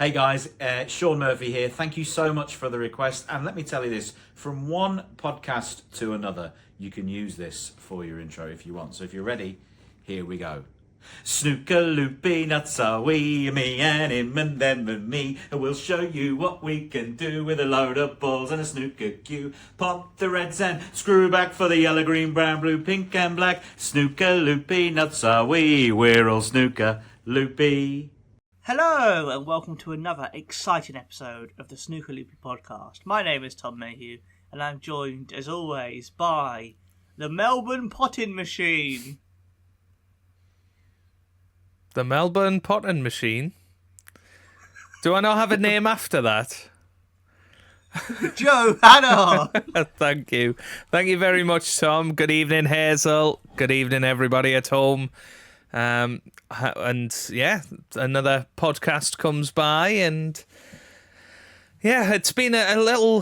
Hey guys, Shaun Murphy here. Thank you so much for the request. And let me tell you this, from one podcast to another, you can use this for your intro if you want. So if you're ready, here we go. Snooker Loopy, nuts are we, me and him and them and me. We'll show you what we can do with a load of balls and a snooker cue. Pop the reds and screw back for the yellow, green, brown, blue, pink and black. Snooker Loopy, nuts are we, we're all Snooker Loopy. Hello and welcome to another exciting episode of the Snooker Loopy podcast. My name is Tom Mayhew and I'm joined as always by the Melbourne Potting Machine. The Melbourne Potting Machine? Do I not have a name after that? Joe Hannah! Thank you. Thank you very much, Tom. Good evening, Hazel. Good evening, everybody at home. And yeah, another podcast comes by, and yeah, it's been a little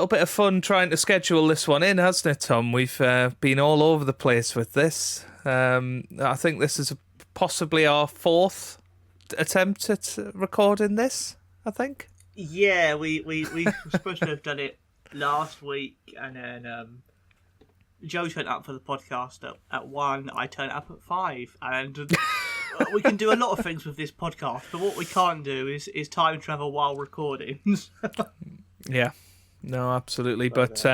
bit of fun trying to schedule this one in, hasn't it, Tom? We've been all over the place with this. I think this is possibly our fourth attempt at recording this, I think. Yeah, we were supposed to have done it last week, and then Joe turned up for the podcast at 1, I turned up at 5, and we can do a lot of things with this podcast, but what we can't do is time travel while recording. Yeah, no, absolutely. But,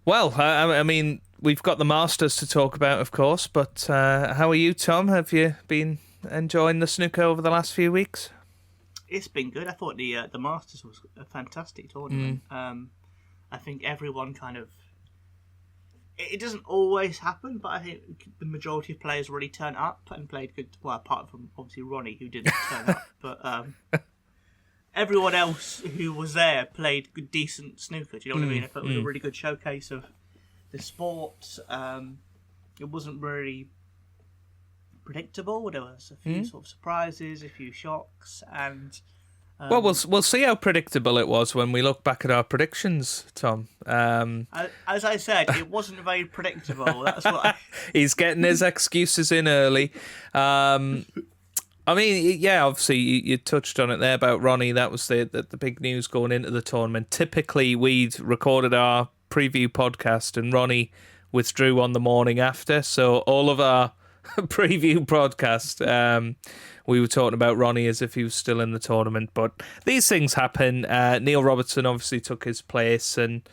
well, I mean, we've got the Masters to talk about, of course, but how are you, Tom? Have you been enjoying the snooker over the last few weeks? It's been good. I thought the Masters was a fantastic tournament. I think everyone kind of... It doesn't always happen, but I think the majority of players really turn up and played good. Well, apart from obviously Ronnie, who didn't turn up, but everyone else who was there played good, decent snooker. Do you know what I mean? I thought it was a really good showcase of the sport. It wasn't really predictable. There was a few sort of surprises, a few shocks, and. Well, we'll see how predictable it was when we look back at our predictions, Tom. As I said, it wasn't very predictable. That's what He's getting his excuses in early. I mean, yeah, obviously you touched on it there about Ronnie. That was the big news going into the tournament. Typically, we'd recorded our preview podcast and Ronnie withdrew on the morning after. So all of our preview podcast, we were talking about Ronnie as if he was still in the tournament, but these things happen. Neil Robertson obviously took his place and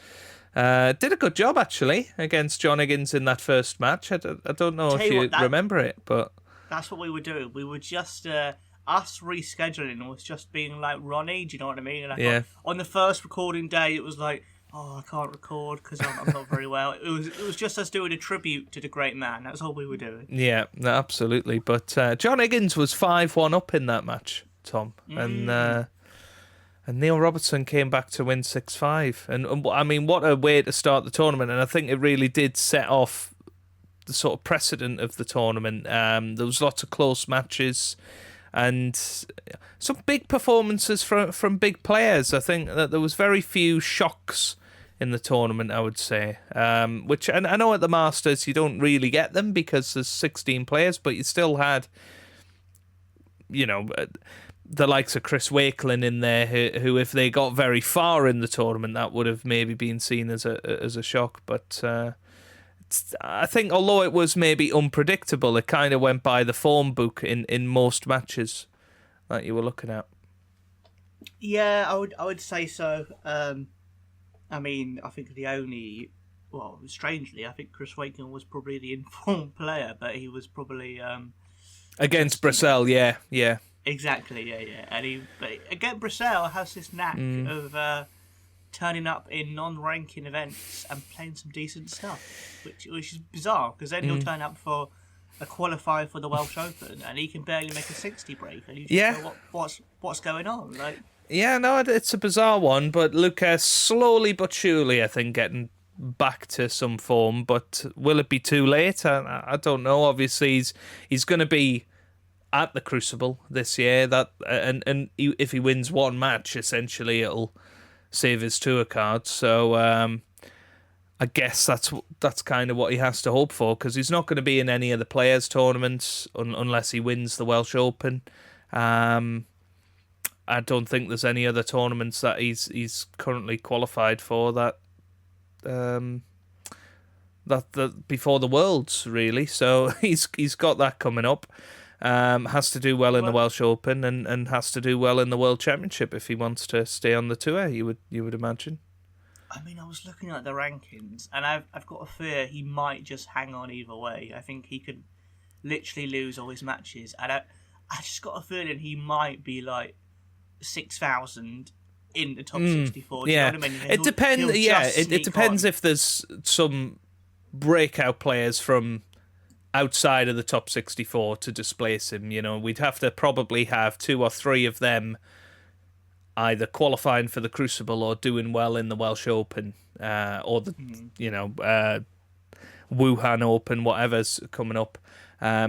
did a good job actually against John Higgins in that first match. I don't know if you remember it, but that's what we were doing. We were just us rescheduling was just being like Ronnie. Do you know what I mean? And yeah. On the first recording day, it was like, oh, I can't record because I'm not very well. It was just us doing a tribute to the great man. That's all we were doing. Yeah, absolutely. But John Higgins was 5-1 up in that match, Tom. And Neil Robertson came back to win 6-5. And I mean, what a way to start the tournament. And I think it really did set off the sort of precedent of the tournament. There was lots of close matches and some big performances from big players. I think that there was very few shocks in the tournament, I would say. Which, and I know at the Masters you don't really get them because there's 16 players, but you still had, you know, the likes of Chris Wakelin in there, who if they got very far in the tournament, that would have maybe been seen as a shock. But I think although it was maybe unpredictable, it kind of went by the form book in most matches that you were looking at. Yeah, I would say so. I mean, I think strangely, I think Chris Wakelin was probably the informed player, but he was probably against Brissell, yeah. Exactly, yeah. But again, Brissell has this knack of turning up in non-ranking events and playing some decent stuff, which is bizarre because then he'll turn up for a qualifier for the Welsh Open and he can barely make a 60 break, and you just go, what's going on? Like, yeah, no, it's a bizarre one, but Lucas slowly but surely, I think, getting back to some form. But will it be too late? I don't know. Obviously, he's going to be at the Crucible this year. And if he wins one match, essentially, it'll save his tour card. So I guess that's kind of what he has to hope for, because he's not going to be in any of the Players' tournaments unless he wins the Welsh Open. I don't think there's any other tournaments that he's currently qualified for that before the Worlds, really. So he's got that coming up. Has to do well in the Welsh Open and has to do well in the World Championship if he wants to stay on the tour. You would imagine. I mean, I was looking at the rankings, and I've got a fear he might just hang on either way. I think he could literally lose all his matches, and I just got a feeling he might be like 6,000 in the top 64. Do you know what I mean? It depends. Yeah, it depends if there's some breakout players from outside of the top 64 to displace him. You know, we'd have to probably have 2 or 3 of them either qualifying for the Crucible or doing well in the Welsh Open or the Wuhan Open, whatever's coming up.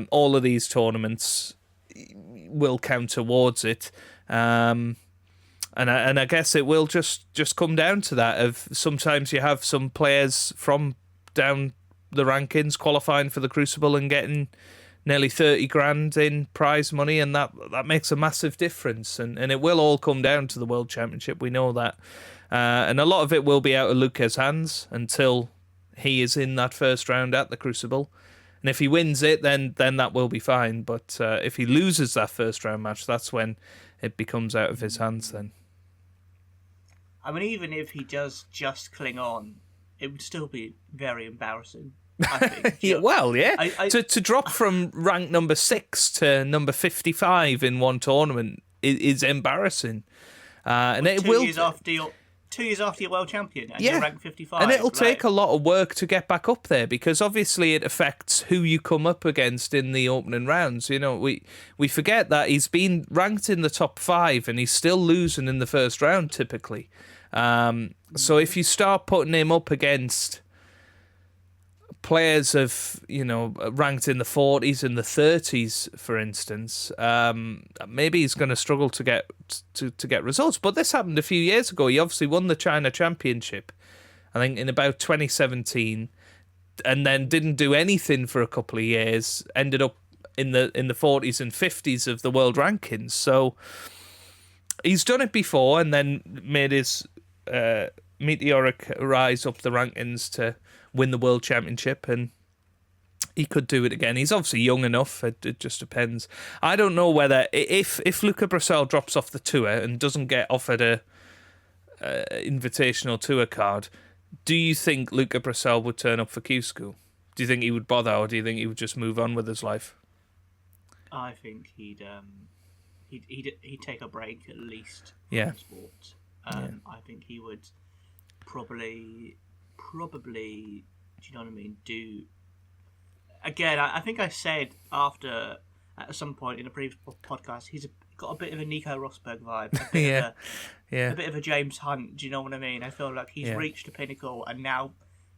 All of these tournaments will count towards it. And I guess it will just come down to that. Of sometimes you have some players from down the rankings qualifying for the Crucible and getting nearly 30 grand in prize money, and that makes a massive difference. And it will all come down to the World Championship. We know that. And a lot of it will be out of Luca's hands until he is in that first round at the Crucible. And if he wins it, then that will be fine. But if he loses that first round match, that's when it becomes out of his hands then. I mean, even if he does just cling on, it would still be very embarrassing, I think. To drop from rank number 6 to number 55 in one tournament is embarrassing. And it 2 will... years after you're 2 years after you're world champion and you're ranked 55. And it'll take a lot of work to get back up there, because obviously it affects who you come up against in the opening rounds. You know, we forget that he's been ranked in the top 5 and he's still losing in the first round typically. So if you start putting him up against players of, ranked in the 40s and the 30s, for instance, maybe he's going to struggle to get results. But this happened a few years ago. He obviously won the China Championship, I think, in about 2017, and then didn't do anything for a couple of years. Ended up in the 40s and 50s of the world rankings. So he's done it before, and then made his meteoric rise up the rankings to win the World Championship, and he could do it again. He's obviously young enough. It just depends. I don't know whether if Luca Bracel drops off the tour and doesn't get offered a invitational tour card, do you think Luca Bracel would turn up for Q School? Do you think he would bother, or do you think he would just move on with his life? I think he'd take a break at least from sport. I think he would probably, do you know what I mean? Again, I think I said at some point in a previous podcast, he's got a bit of a Nico Rosberg vibe. A bit of a James Hunt. Do you know what I mean? I feel like he's reached the pinnacle, and now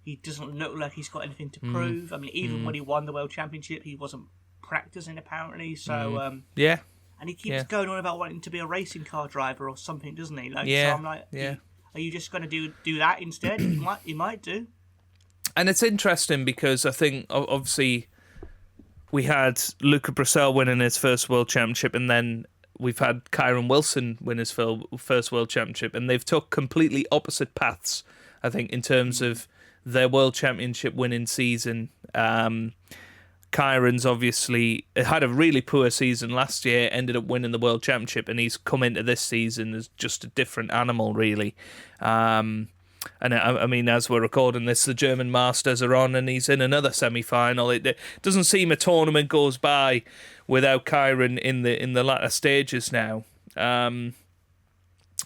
he doesn't look like he's got anything to prove. I mean, even when he won the World Championship, he wasn't practicing apparently. So and he keeps going on about wanting to be a racing car driver or something, doesn't he? So I'm like, are you just going to do that instead? He might do. And it's interesting because I think, obviously, we had Luca Bracel winning his first World Championship, and then we've had Kyron Wilson win his first World Championship, and they've took completely opposite paths, I think, in terms of their World Championship winning season. Kyron's obviously had a really poor season last year, ended up winning the World Championship, and he's come into this season as just a different animal, really. And I mean, as we're recording this, the German Masters are on, and he's in another semi-final. It doesn't seem a tournament goes by without Kyron in the latter stages now,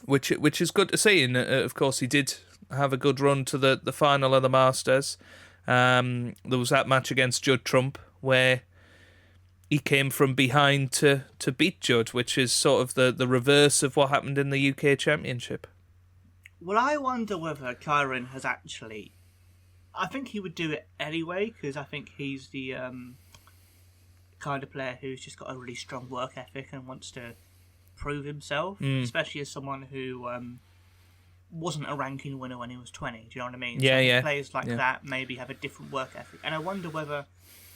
which is good to see. And of course, he did have a good run to the final of the Masters. There was that match against Judd Trump where he came from behind to beat Judd, which is sort of the reverse of what happened in the UK Championship. Well, I wonder whether Kyron has actually... I think he would do it anyway, because I think he's the kind of player who's just got a really strong work ethic and wants to prove himself, especially as someone who wasn't a ranking winner when he was 20. Do you know what I mean? Players like that maybe have a different work ethic. And I wonder whether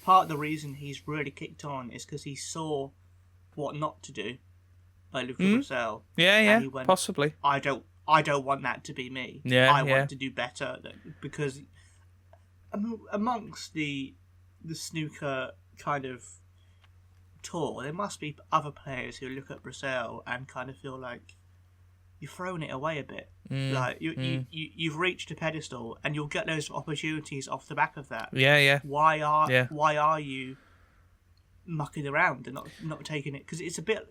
part of the reason he's really kicked on is because he saw what not to do by Luca Bracel. Yeah, and he went, possibly. I don't want that to be me. I want to do better because amongst the snooker kind of tour, there must be other players who look at Bracel and kind of feel like you've thrown it away a bit. Like you've reached a pedestal, and you'll get those opportunities off the back of that. Yeah. Why are you mucking around and not taking it? Because it's a bit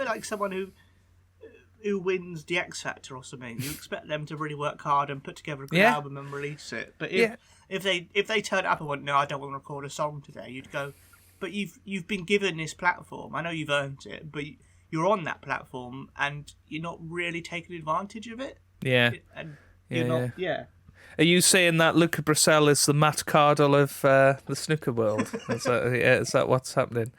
like someone who wins the X Factor or something. You expect them to really work hard and put together a good album and release it. But if they turn up and went, no, I don't want to record a song today, you'd go, but you've been given this platform. I know you've earned it, but you're on that platform and you're not really taking advantage of it. Yeah. And you're not. Yeah. Are you saying that Luca Bracel is the Matt Cardle of the snooker world? Is that what's happening?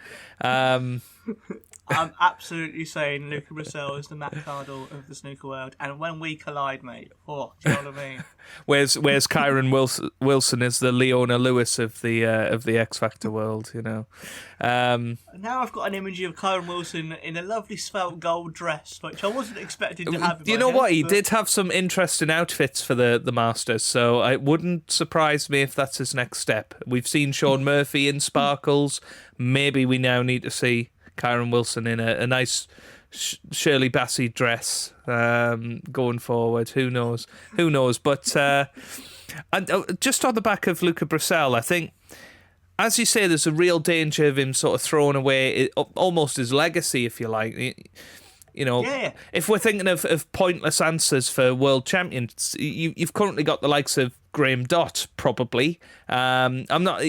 I'm absolutely saying Luca Bracel is the Matt Cardle of the snooker world, and when we collide, mate, do you know what I mean? Where's Kyron Wilson is the Leona Lewis of the X Factor world, you know? Now I've got an image of Kyron Wilson in a lovely svelte gold dress, which I wasn't expecting to have. You know what? He did have some interesting outfits for the Masters, so it wouldn't surprise me if that's his next step. We've seen Shaun Murphy in sparkles. Maybe we now need to see Kyron Wilson in a nice Shirley Bassey dress going forward. Who knows? But and just on the back of Luca Bracel, I think, as you say, there's a real danger of him sort of throwing away almost his legacy, if you like. You know, if we're thinking of pointless answers for world champions, you've currently got the likes of Graham Dott, probably. I'm not,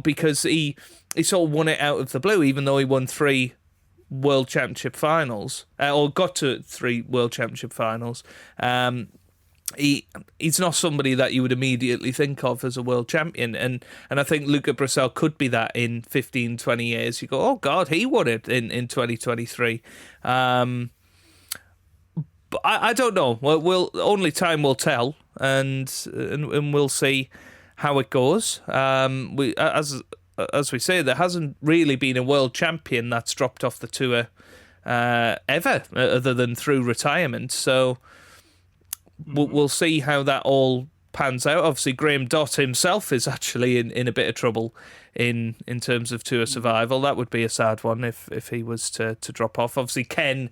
because he sort of won it out of the blue, even though he won 3 World Championship finals, or got to 3 World Championship finals. He's not somebody that you would immediately think of as a world champion, and I think Luca Bracel could be that in 15, 20 years. You go, oh God, he won it in 2023. But I don't know. Well, only time will tell, and we'll see how it goes. As we say, there hasn't really been a world champion that's dropped off the tour ever, other than through retirement. So we'll see how that all pans out. Obviously, Graham Dott himself is actually in a bit of trouble in terms of tour survival. That would be a sad one if he was to drop off. Obviously, Ken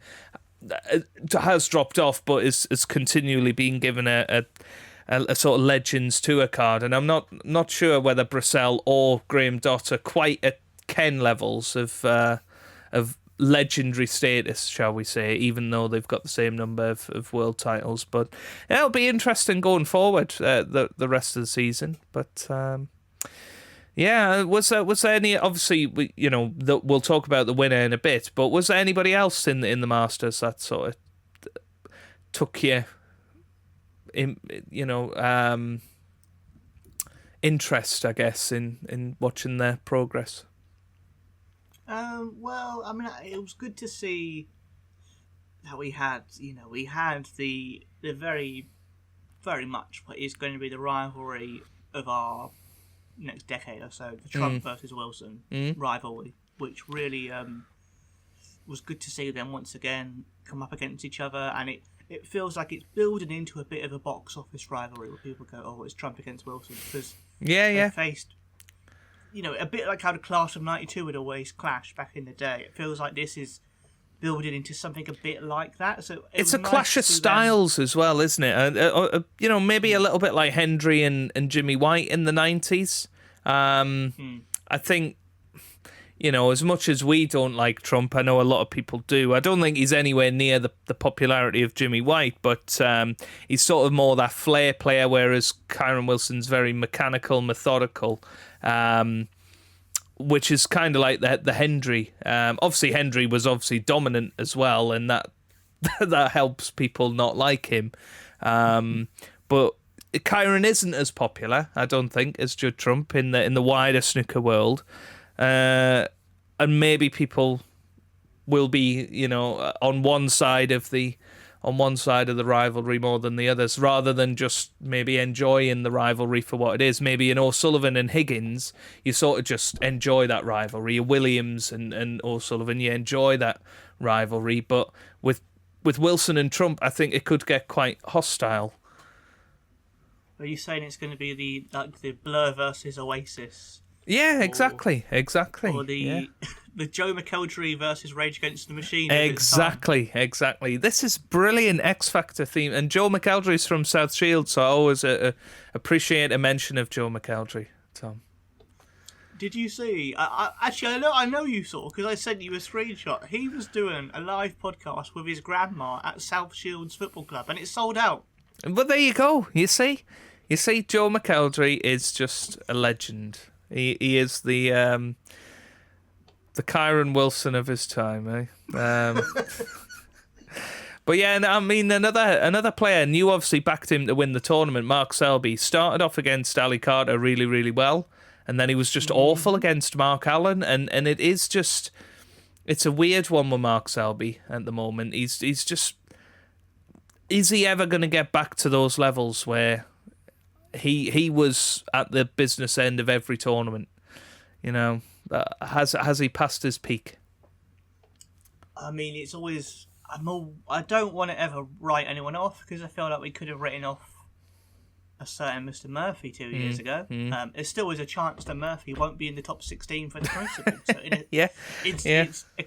has dropped off, but is continually being given a sort of Legends Tour card, and I'm not sure whether Bracel or Graham Dott are quite at Ken levels of legendary status, shall we say, even though they've got the same number of world titles. But yeah, it'll be interesting going forward the rest of the season. But was there any? Obviously, we'll talk about the winner in a bit. But was there anybody else in the Masters that sort of took you? Interest, I guess, in watching their progress? Well, I mean, it was good to see that we had the very, very much what is going to be the rivalry of our next decade or so, the Trump versus Wilson rivalry, which really was good to see them once again come up against each other, and it feels like it's building into a bit of a box office rivalry where people go, oh, it's Trump against Wilson, because they faced, a bit like how the class of 92 would always clash back in the day. It feels like this is building into something a bit like that. So it's a clash of styles as well, isn't it? Maybe a little bit like Hendry and Jimmy White in the 90s. I think, as much as we don't like Trump, I know a lot of people do. I don't think he's anywhere near the popularity of Jimmy White, but he's sort of more that flair player, whereas Kyron Wilson's very mechanical, methodical, which is kind of like the Hendry. Obviously, Hendry was obviously dominant as well, and that helps people not like him. But Kyron isn't as popular, I don't think, as Judd Trump in the wider snooker world. And maybe people will be, on one side of the on one side of the rivalry more than the others, rather than just maybe enjoying the rivalry for what it is. Maybe in O'Sullivan and Higgins, you sort of just enjoy that rivalry. Williams and O'Sullivan, you enjoy that rivalry. But with Wilson and Trump, I think it could get quite hostile. Are you saying it's going to be the Blur versus Oasis? Yeah, exactly. Or the Joe McElderry versus Rage Against the Machine. Exactly. This is brilliant X Factor theme, and Joe McElderry's from South Shields, so I always appreciate a mention of Joe McElderry. Tom, did you see? I know you saw, because I sent you a screenshot. He was doing a live podcast with his grandma at South Shields Football Club, and it sold out. But there you go. You see, Joe McElderry is just a legend. He is the Kyron Wilson of his time, eh? But yeah, I mean, another player, and you obviously backed him to win the tournament, Mark Selby, started off against Ali Carter really, really well, and then he was just awful against Mark Allen, and it is just, it's a weird one with Mark Selby at the moment. He's just, is he ever going to get back to those levels where he was at the business end of every tournament? You know, has he passed his peak? I mean, it's always, I don't want to ever write anyone off, because I feel like we could have written off a certain Mr. Murphy 2 years ago. There still is a chance that Murphy won't be in the top 16 for the Crucible. So it's a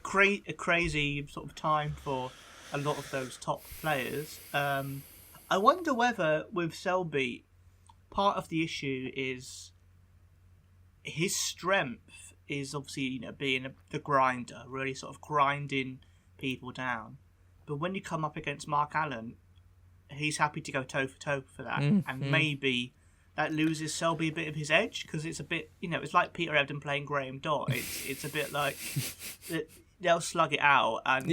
crazy sort of time for a lot of those top players. I wonder whether with Selby, part of the issue is his strength is obviously, you know, being the grinder, really sort of grinding people down. But when you come up against Mark Allen, he's happy to go toe for toe for that, and maybe that loses Selby a bit of his edge, because it's a bit, you know, it's like Peter Ebdon playing Graham Dott. It's a bit like they'll slug it out and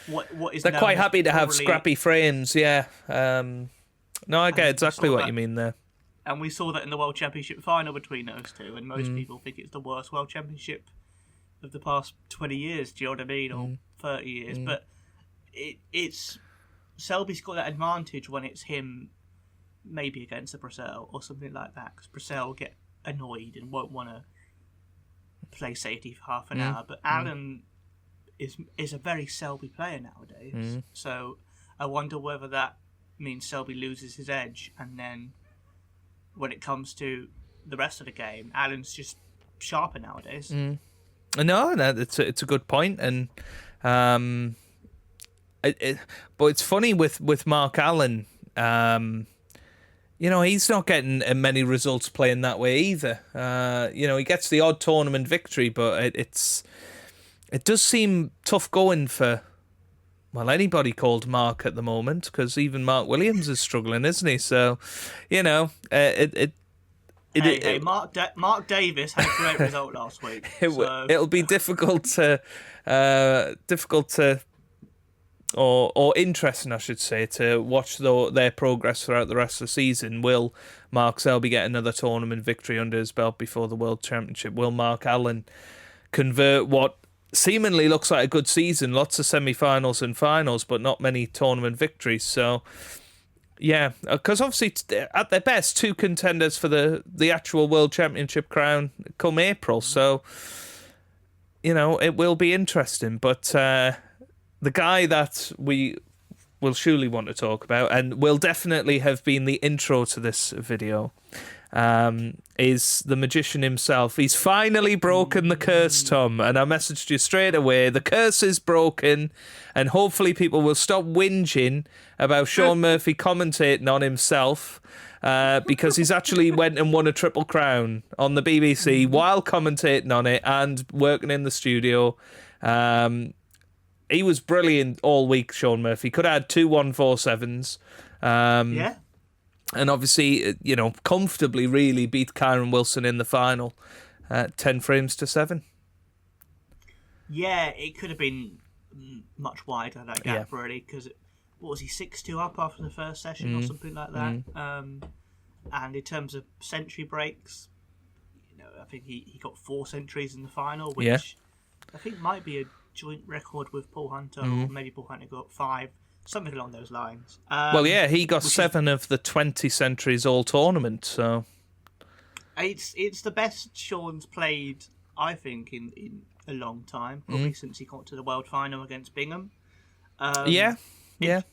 what is they're quite happy to have scrappy frames. No, I get exactly what you mean there. And we saw that in the World Championship final between those two, and most people think it's the worst World Championship of the past 20 years, do you know what I mean, or 30 years. But it's Selby's got that advantage when it's him maybe against a Bracel or something like that, because Bracel will get annoyed and won't want to play safety for half an hour. But Allen is a very Selby player nowadays. So I wonder whether that means Selby loses his edge, and then when it comes to the rest of the game, Allen's just sharper nowadays. No, it's a good point, and but it's funny with Mark Allen. You know, he's not getting many results playing that way either. You know, he gets the odd tournament victory, but it does seem tough going for, well, anybody called Mark at the moment, because even Mark Williams is struggling, isn't he? So, you know, Mark Davis had a great result last week. It'll be difficult to or interesting, I should say, to watch their progress throughout the rest of the season. Will Mark Selby get another tournament victory under his belt before the World Championship? Will Mark Allen convert what seemingly looks like a good season, lots of semi-finals and finals, but not many tournament victories? So, yeah, because obviously at their best, two contenders for the actual World Championship crown come April. So, you know, it will be interesting. But the guy that we will surely want to talk about, and will definitely have been the intro to this video, is the magician himself. He's finally broken the curse, Tom, and I messaged you straight away. The curse is broken, and hopefully people will stop whinging about Shaun Murphy commentating on himself, because he's actually went and won a Triple Crown on the BBC while commentating on it and working in the studio. He was brilliant all week, Shaun Murphy. Could have had 2 1-4-7s. Yeah. And obviously, you know, comfortably really beat Kyron Wilson in the final, 10 frames to 7. Yeah, it could have been much wider, that gap, really, because, what was he, 6-2 up after the first session or something like that? And in terms of century breaks, you know, I think he got 4 centuries in the final, which I think might be a joint record with Paul Hunter, or maybe Paul Hunter got 5. something along those lines. Well, yeah, he got 7 of the 20 centuries all tournament, so it's the best Shaun's played, I think, in a long time. Probably since he got to the World Final against Bingham. yeah.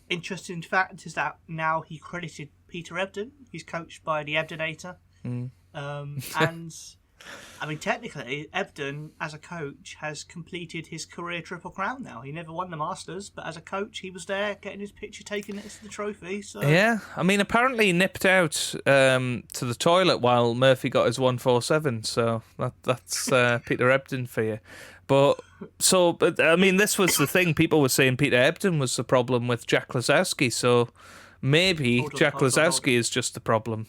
Interesting fact is that now he credited Peter Ebdon. He's coached by the Ebdonator. And I mean, technically, Ebdon, as a coach, has completed his career Triple Crown now. He never won the Masters, but as a coach, he was there getting his picture taken next to the trophy. So yeah, I mean, apparently he nipped out to the toilet while Murphy got his 147. So that's Peter Ebdon for you. But I mean, this was the thing. People were saying Peter Ebdon was the problem with Jack Lazowski. So maybe Jack Lazowski is just the problem.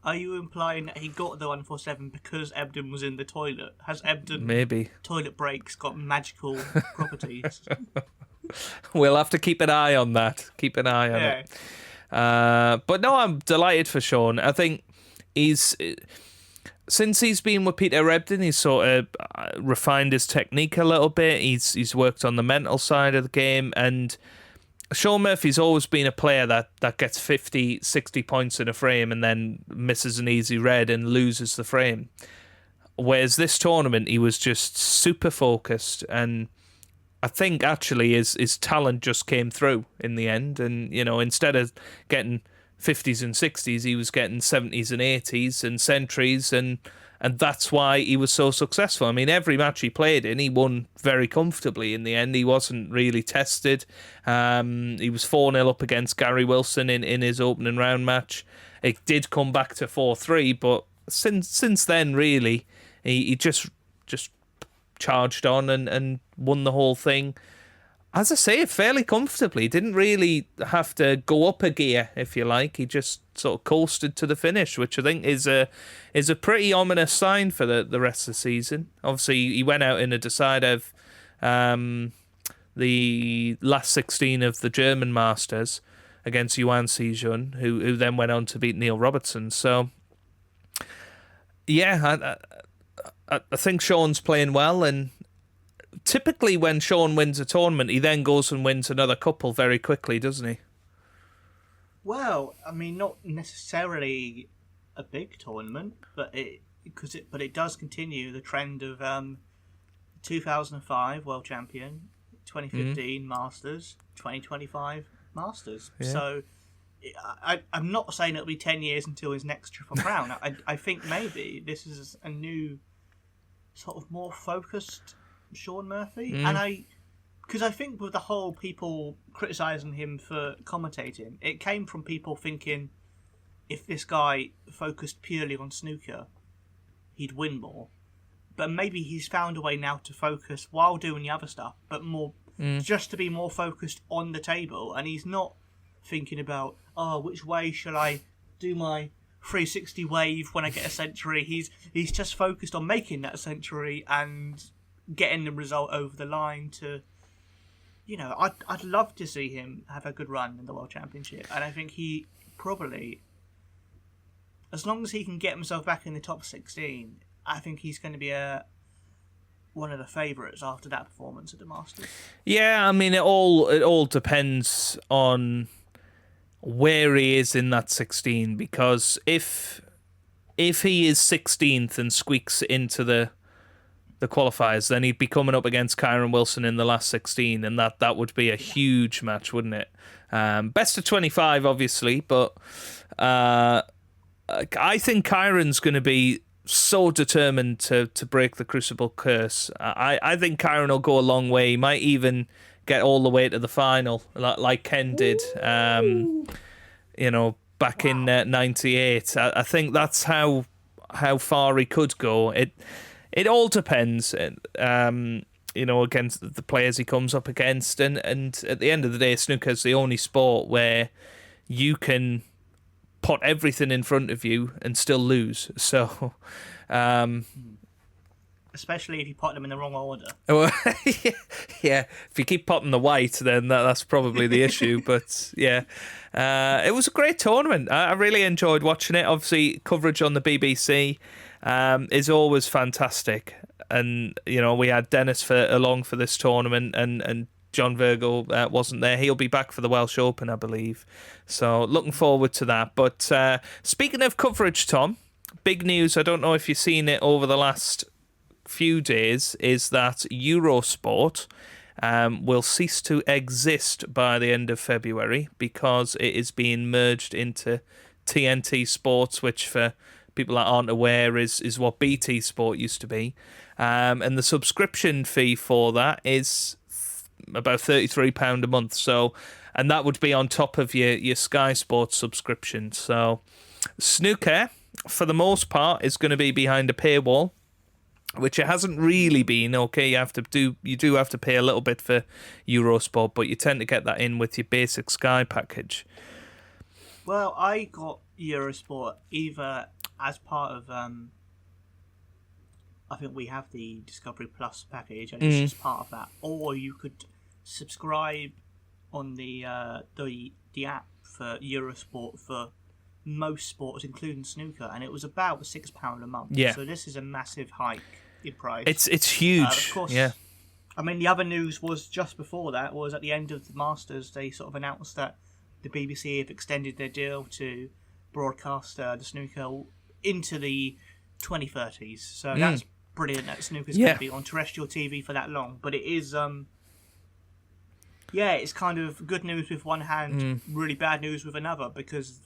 Are you implying that he got the 147 because Ebdon was in the toilet? Has Ebdon maybe toilet breaks got magical properties? We'll have to keep an eye on that. Keep an eye on it. But no, I'm delighted for Shaun. I think since he's been with Peter Ebdon, he's sort of refined his technique a little bit. He's worked on the mental side of the game, and Shaun Murphy's always been a player that gets 50, 60 points in a frame and then misses an easy red and loses the frame. Whereas this tournament, he was just super focused, and I think actually his talent just came through in the end. And, you know, instead of getting 50s and 60s, he was getting 70s and 80s and centuries, and that's why he was so successful. I mean, every match he played in, he won very comfortably in the end. He wasn't really tested. He was 4-0 up against Gary Wilson in his opening round match. It did come back to 4-3, but since then, really, he just charged on and won the whole thing. As I say, fairly comfortably. Didn't really have to go up a gear, if you like. He just sort of coasted to the finish, which I think is a pretty ominous sign for the rest of the season. Obviously, he went out in a decider of the last 16 of the German Masters against Yuan Xijun, who then went on to beat Neil Robertson. So, yeah, I think Shaun's playing well, and typically when Shaun wins a tournament, he then goes and wins another couple very quickly, doesn't he? Well, I mean, not necessarily a big tournament, but it does continue the trend of 2005 World Champion, 2015 Masters, 2025 Masters. Yeah. So I'm not saying it'll be 10 years until his next Triple Crown. I think maybe this is a new sort of more focused Shaun Murphy, and because I think with the whole people criticising him for commentating, it came from people thinking if this guy focused purely on snooker, he'd win more. But maybe he's found a way now to focus while doing the other stuff, but more just to be more focused on the table, and he's not thinking about which way shall I do my 360 wave when I get a century. He's just focused on making that century and getting the result over the line to, you know, I'd love to see him have a good run in the World Championship, and I think he probably, as long as he can get himself back in the top 16, I think he's going to be one of the favourites after that performance at the Masters. Yeah, I mean, it all depends on where he is in that 16, because if he is 16th and squeaks into the qualifiers, then he'd be coming up against Kyron Wilson in the last 16, and that would be a huge match, wouldn't it? Best of 25, obviously, but I think Kyron's going to be so determined to break the Crucible curse. I think Kyron will go a long way. He might even get all the way to the final, like Ken did, you know, back in 98. I think that's how far he could go. It all depends, you know, against the players he comes up against. And at the end of the day, snooker's the only sport where you can put everything in front of you and still lose. So, especially if you put them in the wrong order. Yeah, if you keep potting the white, then that's probably the issue. But yeah, it was a great tournament. I really enjoyed watching it. Obviously, coverage on the BBC is always fantastic. And, you know, we had Dennis along for this tournament, and John Virgo wasn't there. He'll be back for the Welsh Open, I believe. So looking forward to that. But speaking of coverage, Tom, big news, I don't know if you've seen it over the last few days, is that Eurosport will cease to exist by the end of February because it is being merged into TNT Sports, which for people that aren't aware is what BT Sport used to be. And the subscription fee for that is about £33 a month. So, and that would be on top of your Sky Sports subscription. So snooker, for the most part, is going to be behind a paywall, which it hasn't really been. Okay, you do have to pay a little bit for Eurosport, but you tend to get that in with your basic Sky package. Well, I got Eurosport either as part of I think we have the Discovery Plus package, and it's just part of that, or you could subscribe on the app for Eurosport for most sports, including snooker, and it was about £6 a month. Yeah. So this is a massive hike in price. It's huge. Of course. Yeah. I mean, the other news was just before that was at the end of the Masters, they sort of announced that the BBC have extended their deal to broadcast the snooker into the 2030s. So that's brilliant that snooker's going to be on terrestrial TV for that long. But it is, it's kind of good news with one hand, really bad news with another, because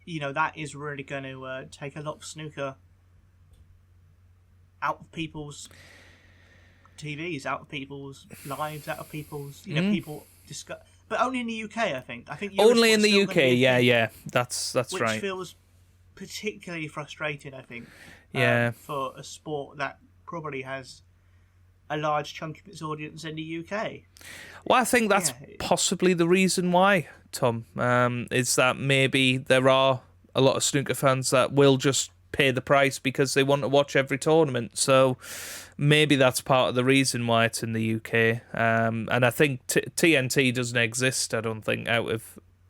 that is really going to take a lot of snooker out of people's TVs, out of people's lives, out of people's, people discuss. But only in the UK, I think. Only in the UK, yeah. That's which right. Which feels particularly frustrating, I think. For a sport that probably has a large chunk of its audience in the UK. Well, I think that's possibly the reason why, Tom, is that maybe there are a lot of snooker fans that will just pay the price because they want to watch every tournament. So maybe that's part of the reason why it's in the UK. And I think TNT doesn't exist, I don't think,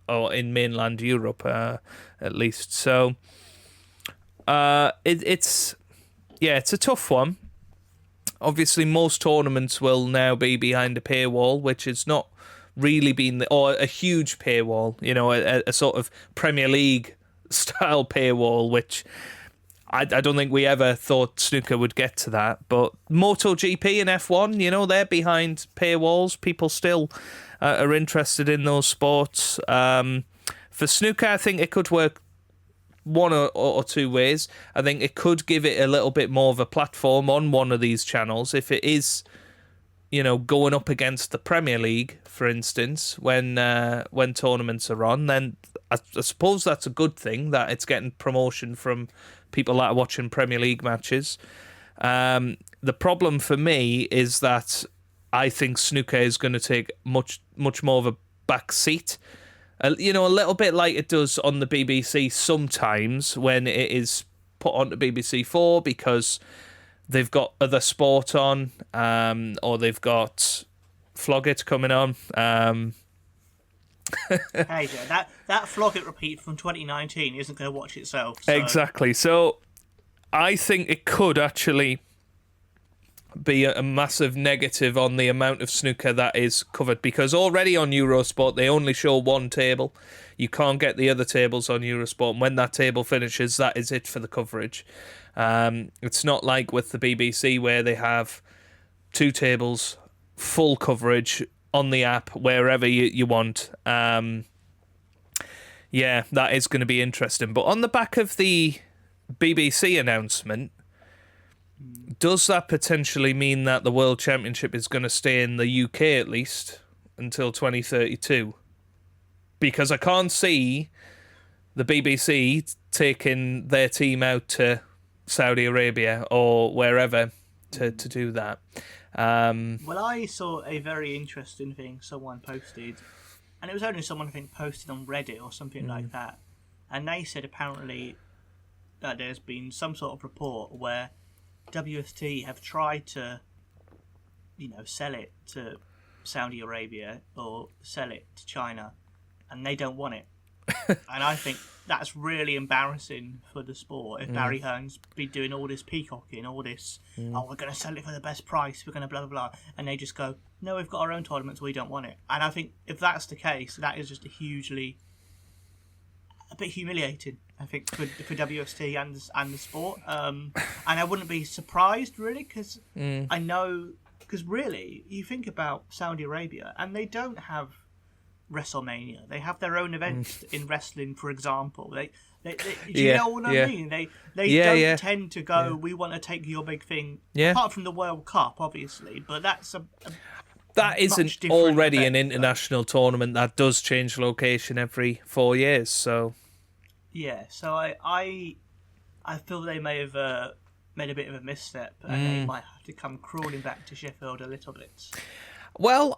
or in mainland Europe, at least. So it's a tough one. Obviously, most tournaments will now be behind a paywall, which has not really been, or a huge paywall, a sort of Premier League style paywall, which I don't think we ever thought snooker would get to that. But MotoGP and F1, they're behind paywalls. People still are interested in those sports. For snooker, I think it could work one or two ways. I think it could give it a little bit more of a platform on one of these channels if it is, going up against the Premier League, for instance, when tournaments are on. Then I suppose that's a good thing that it's getting promotion from people that are watching Premier League matches. The problem for me is that I think snooker is going to take much more of a back seat. A little bit like it does on the BBC sometimes when it is put onto BBC 4 because they've got other sport on, or they've got Flog It coming on. Hey, Joe, that Flog It repeat from 2019 isn't going to watch itself. So. Exactly. So I think it could actually be a massive negative on the amount of snooker that is covered, because already on Eurosport they only show one table. You can't get the other tables on Eurosport, and when that table finishes, that is it for the coverage. It's not like with the BBC where they have two tables, full coverage on the app wherever you want. That is going to be interesting. But on the back of the BBC announcement, does that potentially mean that the World Championship is going to stay in the UK at least until 2032? Because I can't see the BBC taking their team out to Saudi Arabia or wherever to do that. Well, I saw a very interesting thing someone posted, and it was only someone I think posted on Reddit or something like that, and they said apparently that there's been some sort of report where WST have tried to, sell it to Saudi Arabia or sell it to China, and they don't want it. And I think that's really embarrassing for the sport if Barry Hearn's be doing all this peacocking, all this, oh, we're going to sell it for the best price, we're going to blah, blah, blah. And they just go, no, we've got our own tournaments, we don't want it. And I think if that's the case, that is just a bit humiliating, I think, for WST and the sport. And I wouldn't be surprised, really, because I know... Because really, you think about Saudi Arabia, and they don't have WrestleMania. They have their own events in wrestling, for example. Do you know what I mean? They don't tend to go, we want to take your big thing, apart from the World Cup, obviously, but that's that isn't already an international tournament that does change location every 4 years, so... Yeah, so I feel they may have made a bit of a misstep, and they might have to come crawling back to Sheffield a little bit. Well,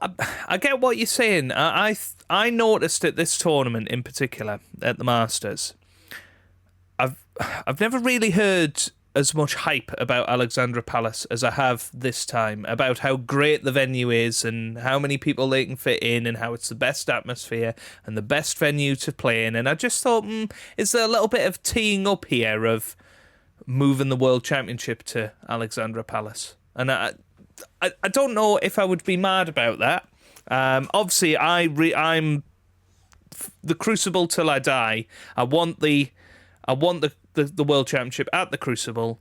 I get what you're saying. I noticed at this tournament in particular, at the Masters, I've never really heard as much hype about Alexandra Palace as I have this time, about how great the venue is and how many people they can fit in and how it's the best atmosphere and the best venue to play in. And I just thought, is there a little bit of teeing up here of moving the World Championship to Alexandra Palace? And I don't know if I would be mad about that. Obviously, I'm the Crucible till I die. I want the World Championship at the Crucible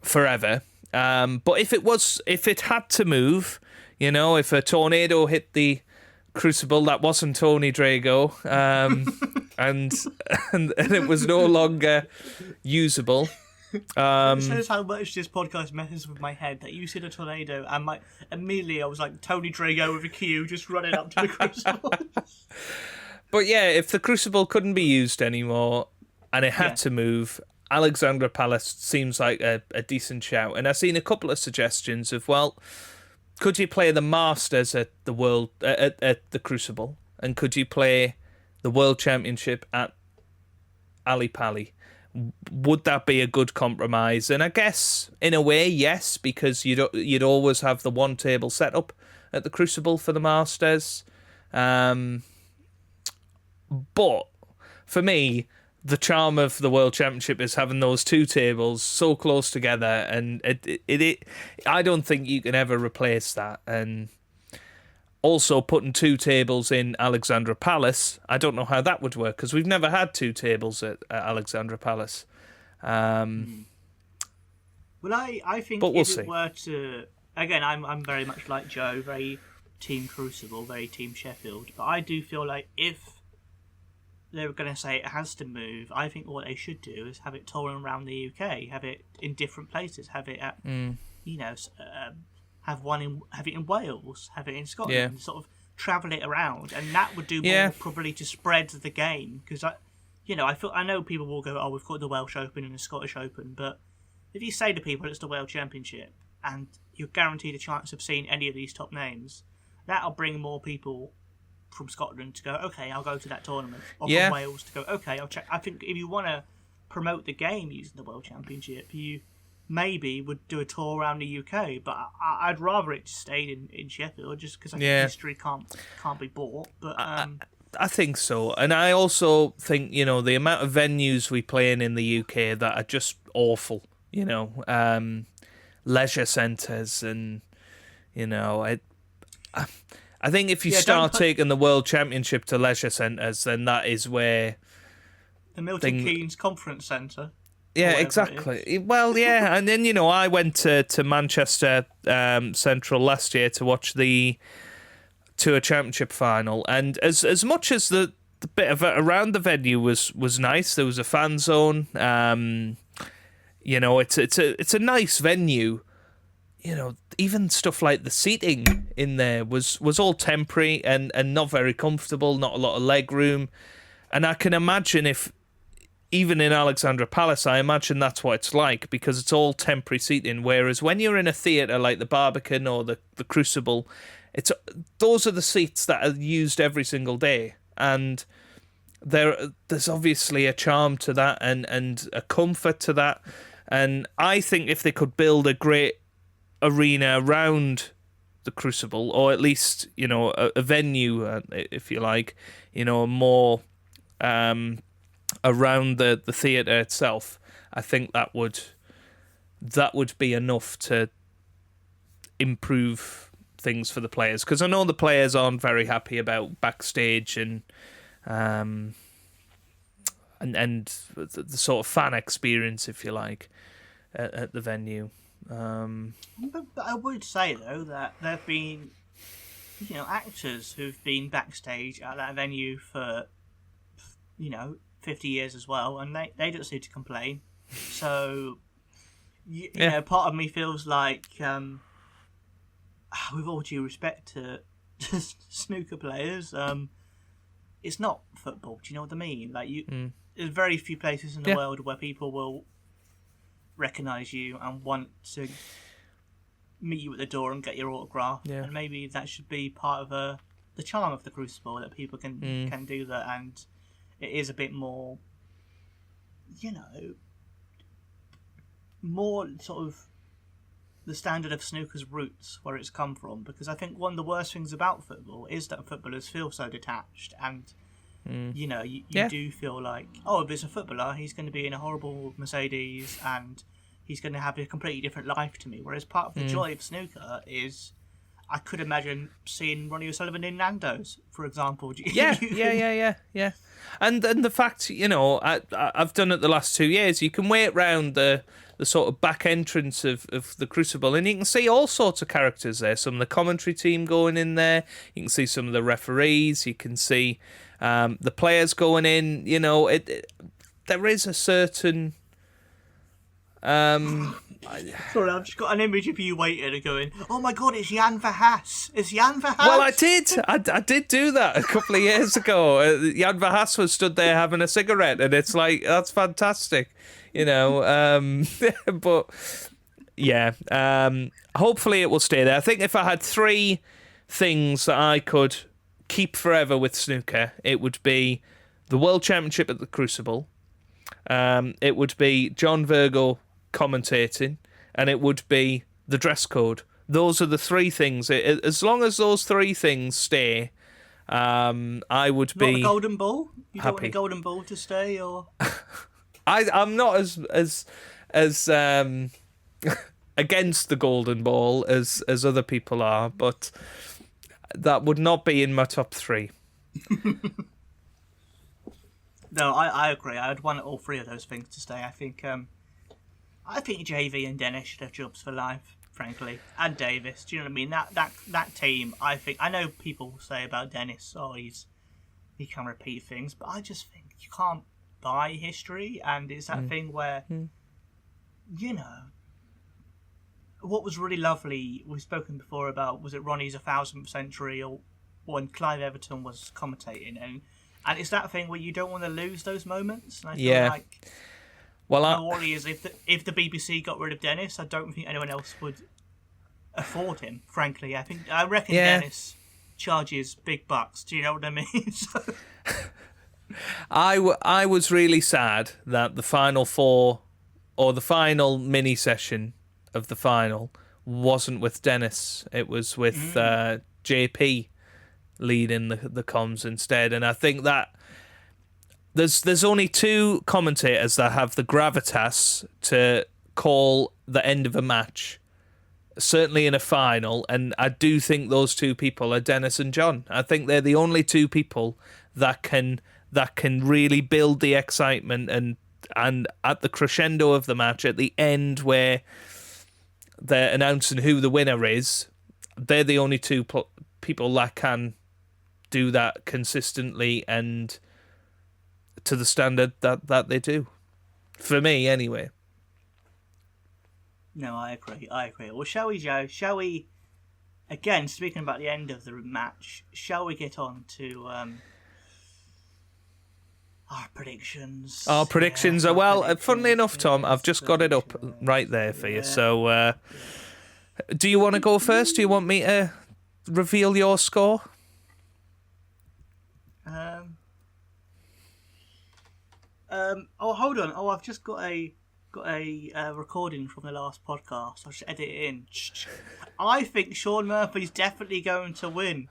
forever. But if it had to move, if a tornado hit the Crucible that wasn't Tony Drago, and it was no longer usable. It shows how much this podcast messes with my head that you said a tornado, and immediately I was like Tony Drago with a cue just running up to the Crucible. But yeah, if the Crucible couldn't be used anymore and it had to move, Alexandra Palace seems like a decent shout. And I've seen a couple of suggestions of, well, could you play the Masters at the at the Crucible, and could you play the World Championship at Ali Pali? Would that be a good compromise? And I guess in a way, yes, because you'd always have the one table set up at the Crucible for the Masters. But for me, the charm of the World Championship is having those two tables so close together, and I don't think you can ever replace that. And also putting two tables in Alexandra Palace, I don't know how that would work, because we've never had two tables at Alexandra Palace. Well, I think if it were to... Again, I'm very much like Joe, very Team Crucible, very Team Sheffield, but I do feel like if they were going to say it has to move, I think what they should do is have it touring around the UK, have it in different places, have it at, have it in Wales, have it in Scotland, sort of travel it around, and that would do more probably to spread the game. Because I know people will go, oh, we've got the Welsh Open and the Scottish Open, but if you say to people it's the World Championship and you're guaranteed a chance of seeing any of these top names, that'll bring more people from Scotland to go, okay, I'll go to that tournament, or from Wales to go, okay, I'll check. I think if you want to promote the game using the World Championship, you maybe would do a tour around the UK, but I'd rather it stayed in Sheffield, just because I think history can't be bought. But I think so, and I also think the amount of venues we play in the UK that are just awful. Leisure centres, and I think if you start taking the World Championship to leisure centres, then that is where the Milton Keynes Conference Centre. Yeah, exactly. Well, yeah, and then I went to Manchester Central last year to watch the Tour Championship final, and as much as the bit of it around the venue was nice, there was a fan zone. It's a nice venue. Even stuff like the seating in there was all temporary and not very comfortable, not a lot of leg room. And I can imagine if, even in Alexandra Palace, I imagine that's what it's like, because it's all temporary seating. Whereas when you're in a theatre like the Barbican or the Crucible, those are the seats that are used every single day. And there's obviously a charm to that and a comfort to that. And I think if they could build a great arena around the Crucible, or at least a venue, if you like, a more around the theatre itself, I think that would be enough to improve things for the players, because I know the players aren't very happy about backstage and the sort of fan experience, if you like, at the venue. But I would say though that there have been, actors who've been backstage at that venue for, 50 years as well, and they don't seem to complain. So, you know, part of me feels like, with all due respect to snooker players, it's not football. Do you know what I mean? Like there's very few places in the world where people will recognise you and want to meet you at the door and get your autograph. Yeah. And maybe that should be part of the charm of the Crucible, that people can do that, and it is a bit more, more sort of the standard of snooker's roots, where it's come from. Because I think one of the worst things about football is that footballers feel so detached, and you do feel like, oh, if it's a footballer, he's going to be in a horrible Mercedes and he's going to have a completely different life to me. Whereas part of the joy of snooker is, I could imagine seeing Ronnie O'Sullivan in Nando's, for example. Yeah. And the fact, I've done it the last 2 years, you can wait round the sort of back entrance of the Crucible, and you can see all sorts of characters there. Some of the commentary team going in there. You can see some of the referees. You can see the players going in. There is a certain... Sorry, I've just got an image of you waiting and going, oh my god, it's Jan Verhaas. It's Jan Verhaas. Well, I did do that a couple of years ago. Jan Verhaas was stood there having a cigarette, and it's like, that's fantastic, but yeah, hopefully it will stay there. I think if I had 3 things that I could keep forever with snooker, it would be the World Championship at the Crucible, it would be John Virgo commentating, and it would be the dress code. Those are the 3 things. As long as those 3 things stay, I would be not a golden ball. You happy. Don't want a golden ball to stay, or I'm not as against the golden ball as other people are, but that would not be in my top 3. No, I agree. I'd want all 3 of those things to stay. I think JV and Dennis should have jobs for life, frankly, and Davis. Do you know what I mean? That team. I know people say about Dennis, oh, he can repeat things, but I just think you can't buy history, and it's that thing where, what was really lovely. We've spoken before about, was it Ronnie's 1000th century, or when Clive Everton was commentating, and it's that thing where you don't want to lose those moments. And I feel like. Well, my worry is if the BBC got rid of Dennis, I don't think anyone else would afford him. Frankly, I reckon Dennis charges big bucks. Do you know what I mean? So... I was really sad that the final 4, or the final mini session of the final, wasn't with Dennis. It was with JP leading the comms instead, and I think that. There's only 2 commentators that have the gravitas to call the end of a match, certainly in a final, and I do think those 2 people are Dennis and John. I think they're the only 2 people that can really build the excitement, and at the crescendo of the match, at the end where they're announcing who the winner is, they're the only 2 people that can do that consistently and to the standard that they do. For me, anyway. No, I agree. Well, shall we, Joe? Shall we, again, speaking about the end of the match, shall we get on to our predictions? Our predictions are, well, funnily enough, Tom, I've just got it up right there for you. So, do you want to go first? Do you want me to reveal your score? Oh, hold on. Oh, I've just got got a recording from the last podcast. I'll just edit it in. I think Shaun Murphy's definitely going to win.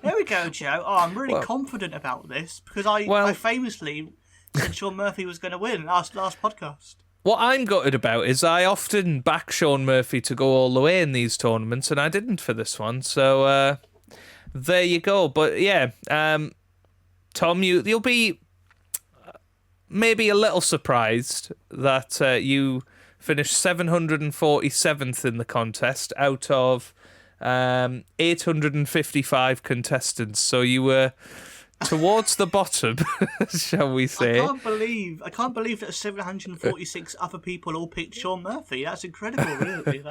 There we go, Joe. Oh, I'm really confident about this because I famously said Shaun Murphy was going to win last podcast. What I'm gutted about is I often back Shaun Murphy to go all the way in these tournaments, and I didn't for this one. So there you go. But yeah, Tom, you'll be maybe a little surprised that you finished 747th in the contest out of 855 contestants. So you were towards the bottom, shall we say. I can't believe that 746 other people all picked Shaun Murphy. That's incredible, really.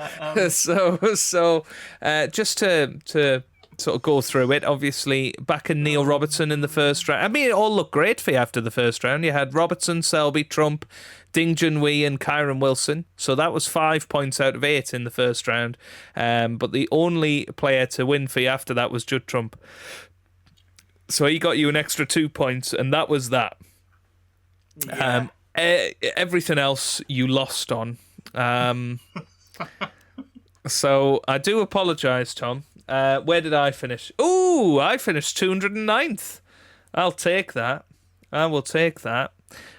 So just to sort of go through it, obviously backing Neil Robertson in the first round. I mean, it all looked great for you after the first round. You had Robertson, Selby, Trump, Ding Junhui and Kyron Wilson. So that was 5 points out of 8 in the first round. But the only player to win for you after that was Judd Trump. So he got you an extra 2 points, and that was that. Yeah. Everything else you lost on. So I do apologise, Tom. Where did I finish? Ooh, I finished 209th. I'll take that. I will take that.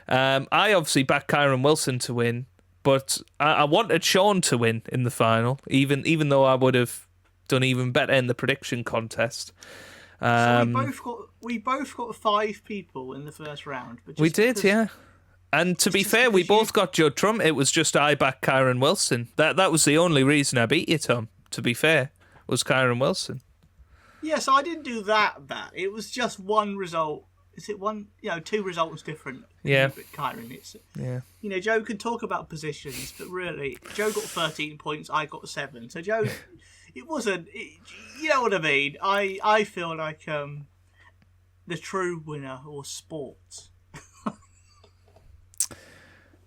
I obviously backed Kyron Wilson to win, but I wanted Shaun to win in the final, even though I would have done even better in the prediction contest. So we both got 5 people in the first round. But we did, yeah. And to be fair, we both got Judd Trump. It was just I backed Kyron Wilson. That was the only reason I beat you, Tom. To be fair, was Kyron Wilson. Yeah, so I didn't do that bad. It was just one result. Is it one? 2 results different. Yeah. Kyron, it's yeah. Joe can talk about positions, but really, Joe got 13 points. I got 7. So Joe, it wasn't. You know what I mean? I feel like the true winner was sport.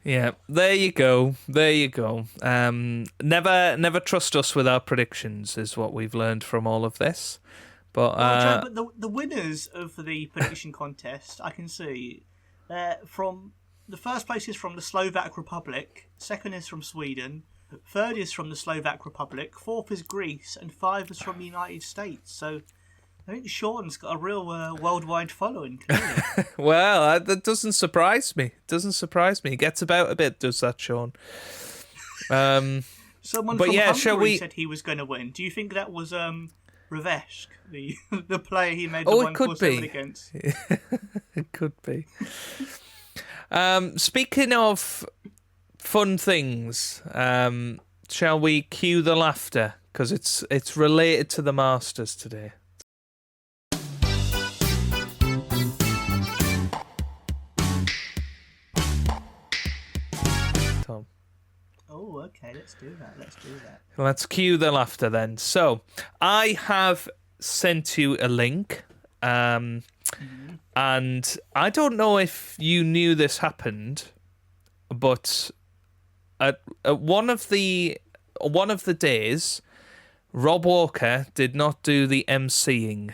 Yeah, there you go. Never trust us with our predictions is what we've learned from all of this. But, Joe, but the winners of the prediction contest, I can see, from the first place is from the Slovak Republic, second is from Sweden, third is from the Slovak Republic, fourth is Greece, and 5 is from the United States. So I think Shaun's got a real worldwide following. Well, that doesn't surprise me. He gets about a bit, does that, Shaun? Someone from Hungary said he was going to win. Do you think that was Reveshk, the player he made the 147 against? It could be. Speaking of fun things, shall we cue the laughter? Because it's related to the Masters today. Tom. Oh, okay, let's do that. Let's cue the laughter then. So, I have sent you a link, and I don't know if you knew this happened, but at one of the days, Rob Walker did not do the emceeing.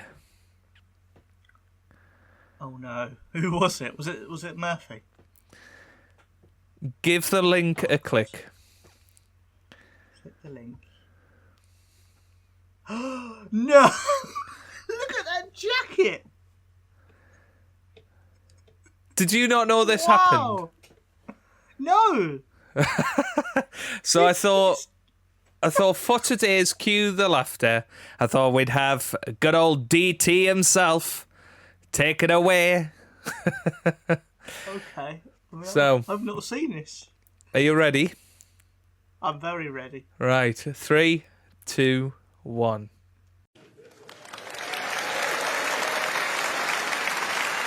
Oh no! Who was it? Was it Murphy? Give the link a click. Click the link. No! Look at that jacket! Did you not know this happened? No! So I thought for today's Cue the Laughter, I thought we'd have good old DT himself take it away. Okay. Well, so I've not seen this. Are you ready? I'm very ready. Right. 3, 2, 1.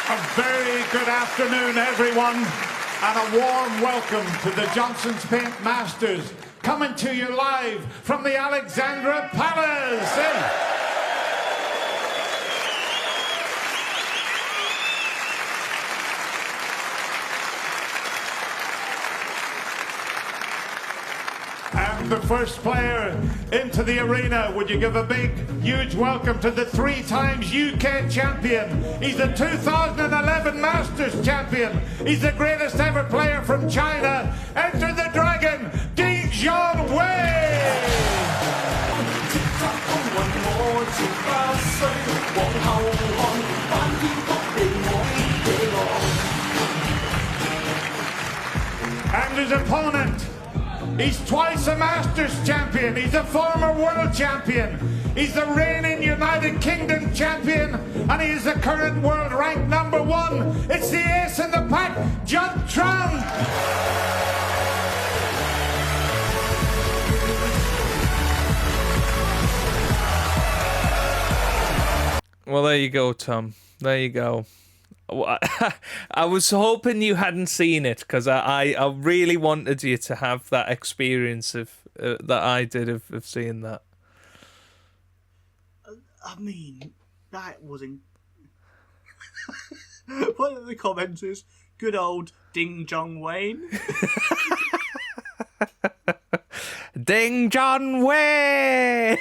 A very good afternoon, everyone, and a warm welcome to the Johnson's Paint Masters, coming to you live from the Alexandra Palace. And welcome the first player into the arena. Would you give a big, huge welcome to the 3 times UK champion. He's the 2011 Masters champion. He's the greatest ever player from China. Enter the dragon, Ding Junhui. 運我絕不需往後看，翻天覆地我野狼。 And his opponent, he's twice a Masters champion. He's a former world champion. He's the reigning United Kingdom champion, and he is the current world ranked #1. It's the ace in the pack, Judd Trump. Well, there you go, Tom. There you go. I was hoping you hadn't seen it because I really wanted you to have that experience of that I did of seeing that. I mean, that was one of the comments is, good old Ding Jong Wayne. Ding John Way!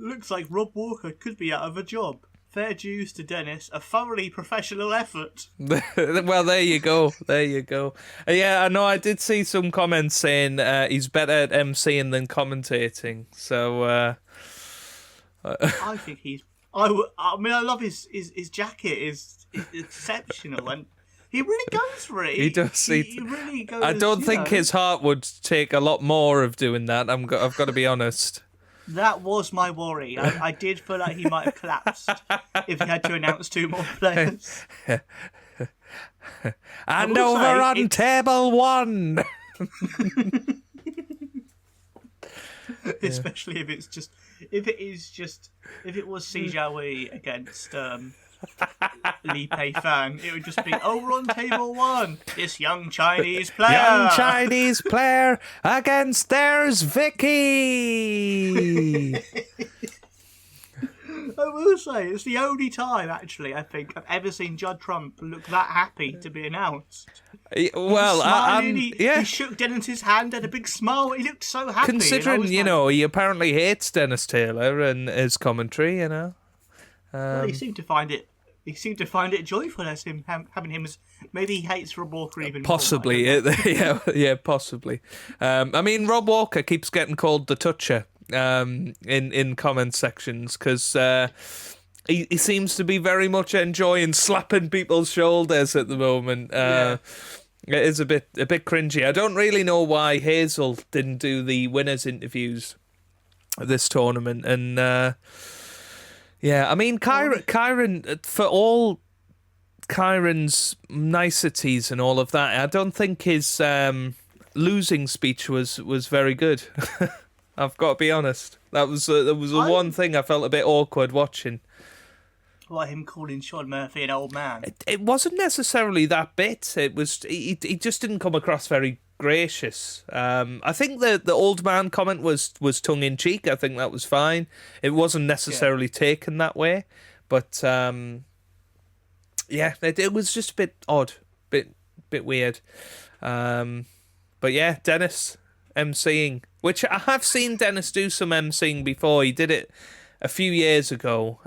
Looks like Rob Walker could be out of a job. Fair dues to Dennis, a thoroughly professional effort. Well, there you go. There you go. Yeah, I know. I did see some comments saying he's better at emceeing than commentating. So I think he's. I mean, I love his jacket is exceptional, and he really goes for it. He does. He really goes. I don't think his heart would take a lot more of doing that. I've got to be honest. That was my worry. I did feel like he might have collapsed if he had to announce 2 more players. And over on table 1. Especially if it was Si Jiahui against Li Pei Fan, it would just be over on table 1. This young Chinese player. Young Chinese player against there's Vicky. I will say, it's the only time, actually, I think, I've ever seen Judd Trump look that happy to be announced. Well, he shook Dennis's hand, had a big smile. He looked so happy. Considering, he apparently hates Dennis Taylor and his commentary, Well, he seemed to find it. He seemed to find it joyful as him having him as maybe he hates Rob Walker even possibly. more. Yeah, possibly. I mean, Rob Walker keeps getting called the toucher in comment sections because he seems to be very much enjoying slapping people's shoulders at the moment. It is a bit cringy. I don't really know why Hazel didn't do the winners' interviews this tournament, and. Yeah, I mean, Kyron, for all Kyron's niceties and all of that, I don't think his losing speech was very good. I've got to be honest. There was one thing I felt a bit awkward watching. What, him calling Shaun Murphy an old man? It wasn't necessarily that bit. It was he just didn't come across very gracious. I think the old man comment was tongue in cheek. I think that was fine. It wasn't necessarily taken that way, but it was just a bit odd, bit weird. But yeah, Dennis emceeing, which I have seen Dennis do some emceeing before. He did it a few years ago,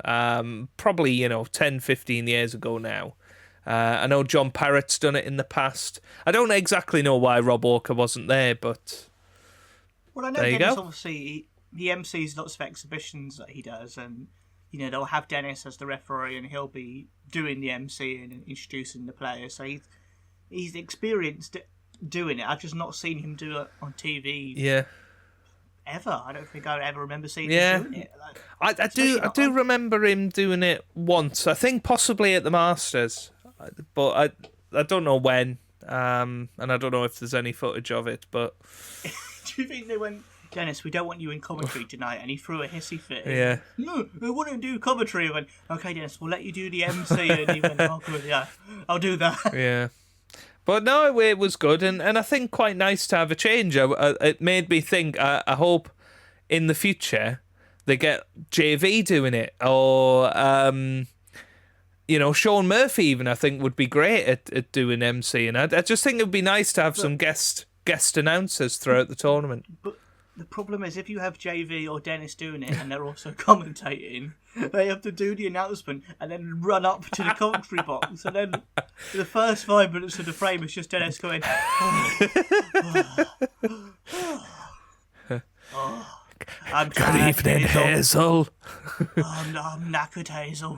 probably 10, 15 years ago now. I know John Parrott's done it in the past. I don't exactly know why Rob Walker wasn't there, but well, I know Dennis obviously he MCs lots of exhibitions that he does, and they'll have Dennis as the referee, and he'll be doing the MCing and introducing the players. So he's experienced doing it. I've just not seen him do it on TV. Yeah. Ever. I don't think I ever remember seeing him doing it. I do remember him doing it once. I think possibly at the Masters, but I don't know when, and I don't know if there's any footage of it. But do you think they went, Dennis, we don't want you in commentary tonight, and he threw a hissy fit? Yeah. No, I want to do commentary. I went, okay, Dennis, we'll let you do the MC, and he went, oh good, yeah, I'll do that. Yeah. But no, it was good, and I think quite nice to have a change. It made me think, I hope in the future they get JV doing it, or, Shaun Murphy even, I think, would be great at doing MC. And I just think it would be nice to have some guest announcers throughout the tournament. But the problem is, if you have JV or Dennis doing it and they're also commentating, they have to do the announcement and then run up to the commentary box. And then the first 5 minutes of the frame is just Dennis going, I'm Good tired, evening, Hazel. I'm knackered, Hazel.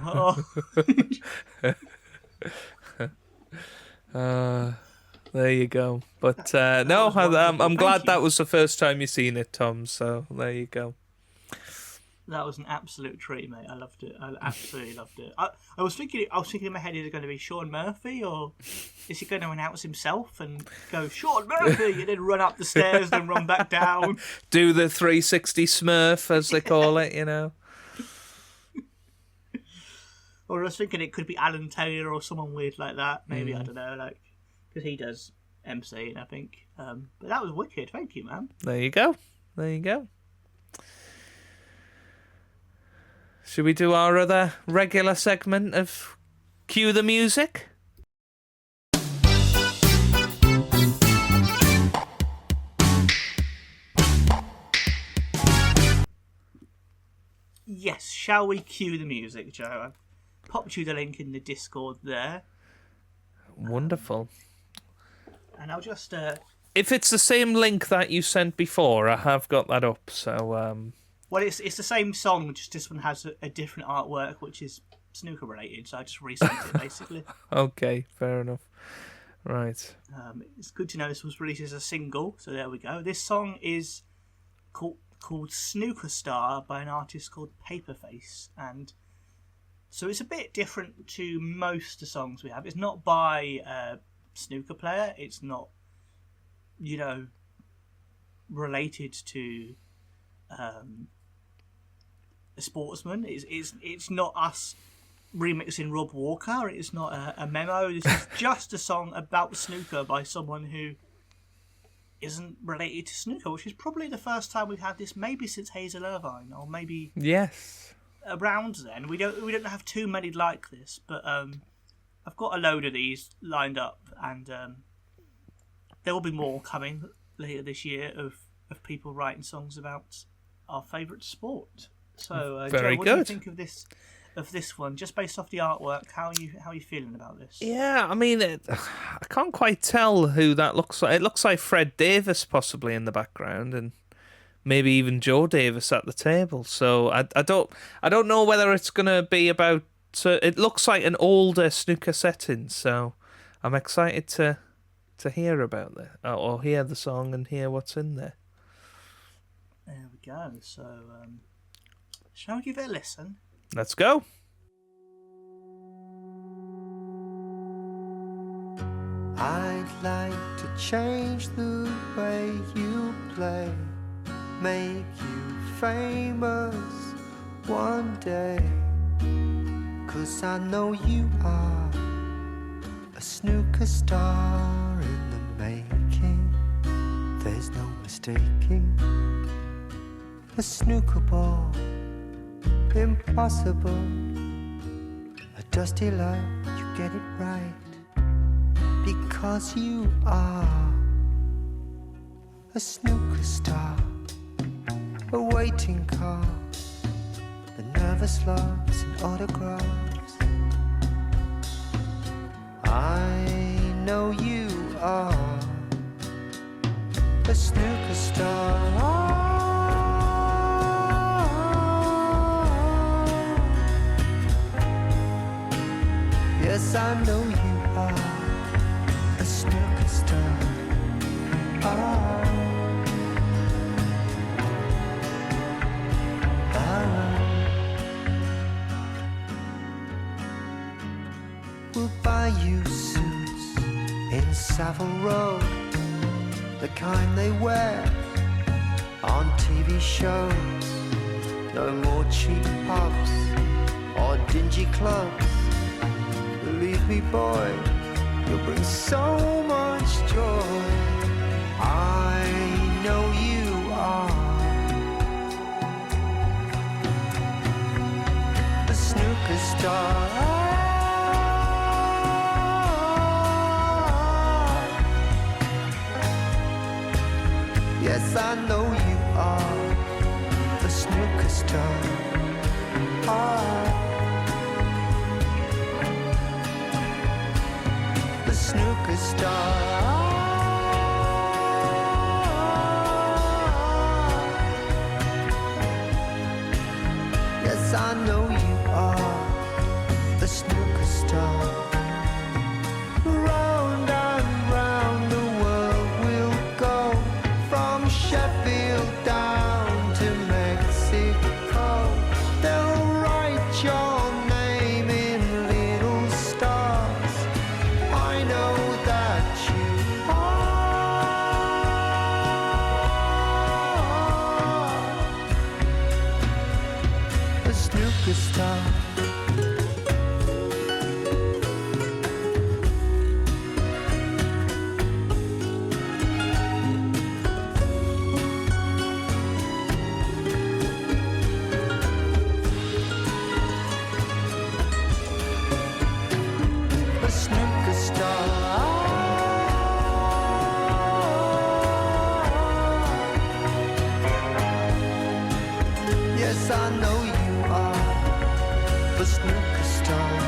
There you go. But no, I'm glad that was the first time you've seen it, Tom. So there you go. That was an absolute treat, mate. I loved it. I absolutely loved it. I was thinking in my head, is it going to be Shaun Murphy, or is he going to announce himself and go Shaun Murphy and then run up the stairs and run back down? Do the 360 Smurf, as they call it, Or I was thinking it could be Alan Taylor or someone weird like that. Maybe, I don't know, because he does MC, I think. But that was wicked. Thank you, man. There you go. Should we do our other regular segment of Cue the Music? Yes, shall we cue the music, Joe? I've popped you the link in the Discord there. Wonderful. And I'll just... If it's the same link that you sent before, I have got that up, so... Well, it's the same song, just this one has a different artwork, which is snooker related, so I just resent it, basically. Okay, fair enough. Right. It's good to know this was released as a single, so there we go. This song is called Snooker Star by an artist called Paperface, and so it's a bit different to most of the songs we have. It's not by a snooker player, it's not, related to a sportsman. It's not us remixing Rob Walker. It's not a memo. This is just a song about snooker by someone who isn't related to snooker, which is probably the first time we've had this, maybe since Hazel Irvine, or maybe around then. We don't have too many like this, but I've got a load of these lined up, and there will be more coming later this year of people writing songs about our favourite sport. So, Very Joe, what good. do you think of this one, just based off the artwork? How are you feeling about this? Yeah, I mean, I can't quite tell who that looks like. It looks like Fred Davis possibly in the background, and maybe even Joe Davis at the table. So I don't know whether it's going to be about. It looks like an older snooker setting, so I'm excited to hear about that, or hear the song and hear what's in there. There we go. So, shall we give it a listen? Let's go. I'd like to change the way you play, make you famous one day, 'cause I know you are a snooker star in the making. There's no mistaking a snooker ball, impossible. A dusty light, you get it right, because you are a snooker star. A waiting car, the nervous loves and autographs. I know you are a snooker star. Yes, I know you are a snooker star. We'll buy you suits in Savile Row, the kind they wear on TV shows. No more cheap pubs or dingy clubs. Believe me, boy, you'll bring so much joy. I know you are a snooker star. Yes, I know you are the snooker star. The snooker star. Yes, I know you are the snooker star. Round and round the world we'll go, from Sheffield down to Mexico. They'll write your name in little stars. I know that you are a snooker star. A snooker star. Yes, I know you are the snooker star.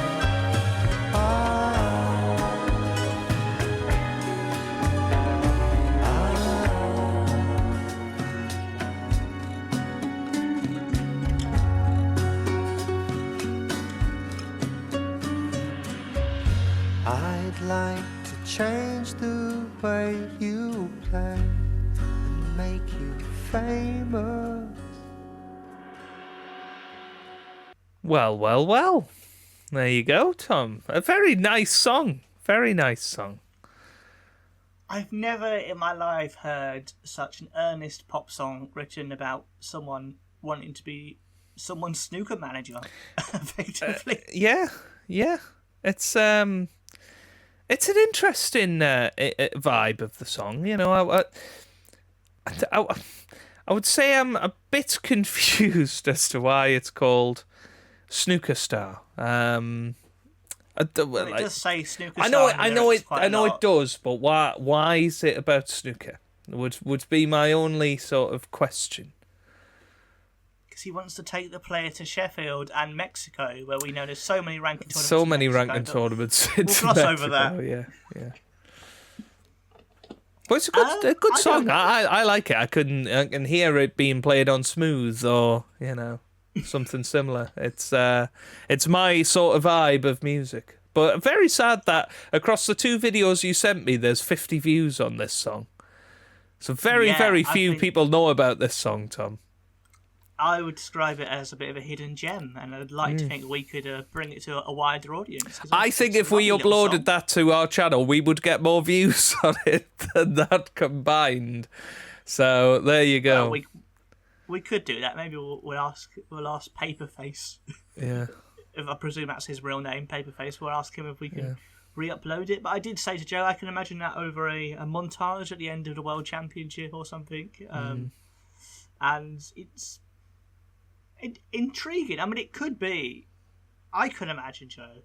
I'd like to change the way you play and make you famous. Well, well, well. There you go, Tom. A very nice song. Very nice song. I've never in my life heard such an earnest pop song written about someone wanting to be someone's snooker manager, effectively. Yeah. It's an interesting vibe of the song. You know, I would say I'm a bit confused as to why it's called Snooker Star. It does say snooker. I know star it. I know it does. But why is it about snooker? Would be my only sort of question. Because he wants to take the player to Sheffield and Mexico, where we know there's so many ranking tournaments. So in many Mexico ranking that tournaments. We'll gloss over that. Yeah. But it's a good song. I like it. I can hear it being played on smooth or something similar. It's my sort of vibe of music. But very sad that across the two videos you sent me, there's 50 views on this song. So very few people know about this song, Tom. I would describe it as a bit of a hidden gem, and I'd like to think we could bring it to a wider audience. I think if we uploaded that to our channel, we would get more views on it than that combined. So there you go. Well, we could do that. Maybe we'll ask Paperface. Yeah. If I presume that's his real name, Paperface. We'll ask him if we can re-upload it. But I did say to Joe, I can imagine that over a montage at the end of the World Championship or something. And it's intriguing. I mean, it could be. I could imagine, Joe,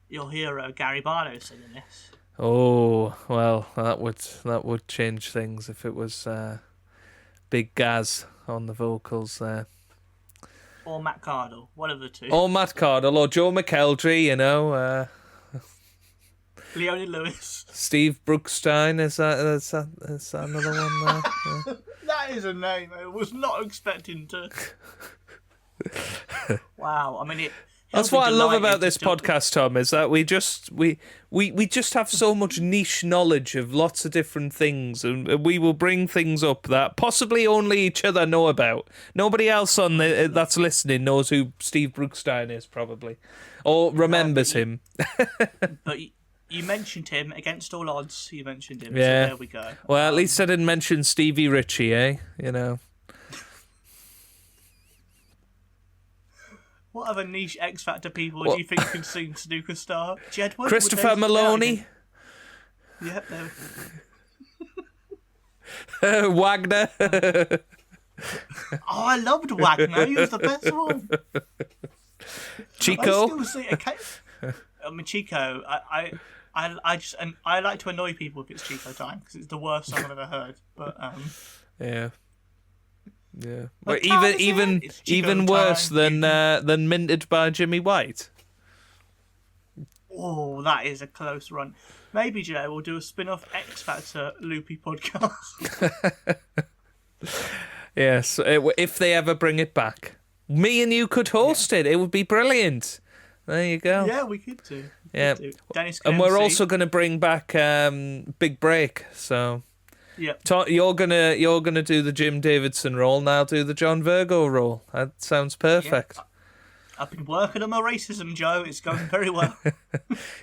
your hero Gary Barlow singing this. Oh well, that would change things if it was Big Gaz on the vocals there. Or Matt Cardle, one of the two. Or Matt Cardle, or Joe McElderry, Leonie Lewis. Steve Brookstein, is that another one there? Yeah. That is a name I was not expecting to. Wow, I mean That's what I love about this podcast, Tom, is that we just have so much niche knowledge of lots of different things, and we will bring things up that possibly only each other know about. Nobody else that's listening knows who Steve Brookstein is, probably, or remembers him. But you mentioned him against all odds. You mentioned him. Yeah. So there we go. Well, at least I didn't mention Stevie Ritchie, eh? What other niche X Factor people do you think can sing Snooker Star? Jedward? Christopher Maloney? Yep. Wagner? Oh, I loved Wagner. He was the best one. Chico? I still see Chico. I like to annoy people if it's Chico time because it's the worst song I've ever heard. But yeah. Yeah, What but time is it? even It's Chico even worse time. than minted by Jimmy White. Oh, that is a close run. Maybe, Joe, we'll do a spin-off X Factor Loopy podcast. Yes, if they ever bring it back, me and you could host it. It would be brilliant. There you go. Yeah, we could do. Yeah. Dennis can And we're MC. also going to bring back Big Break. So Yep. you're gonna do the Jim Davidson role, and I'll do the John Virgo role. That sounds perfect. I've been working on my racism, Joe. It's going very well.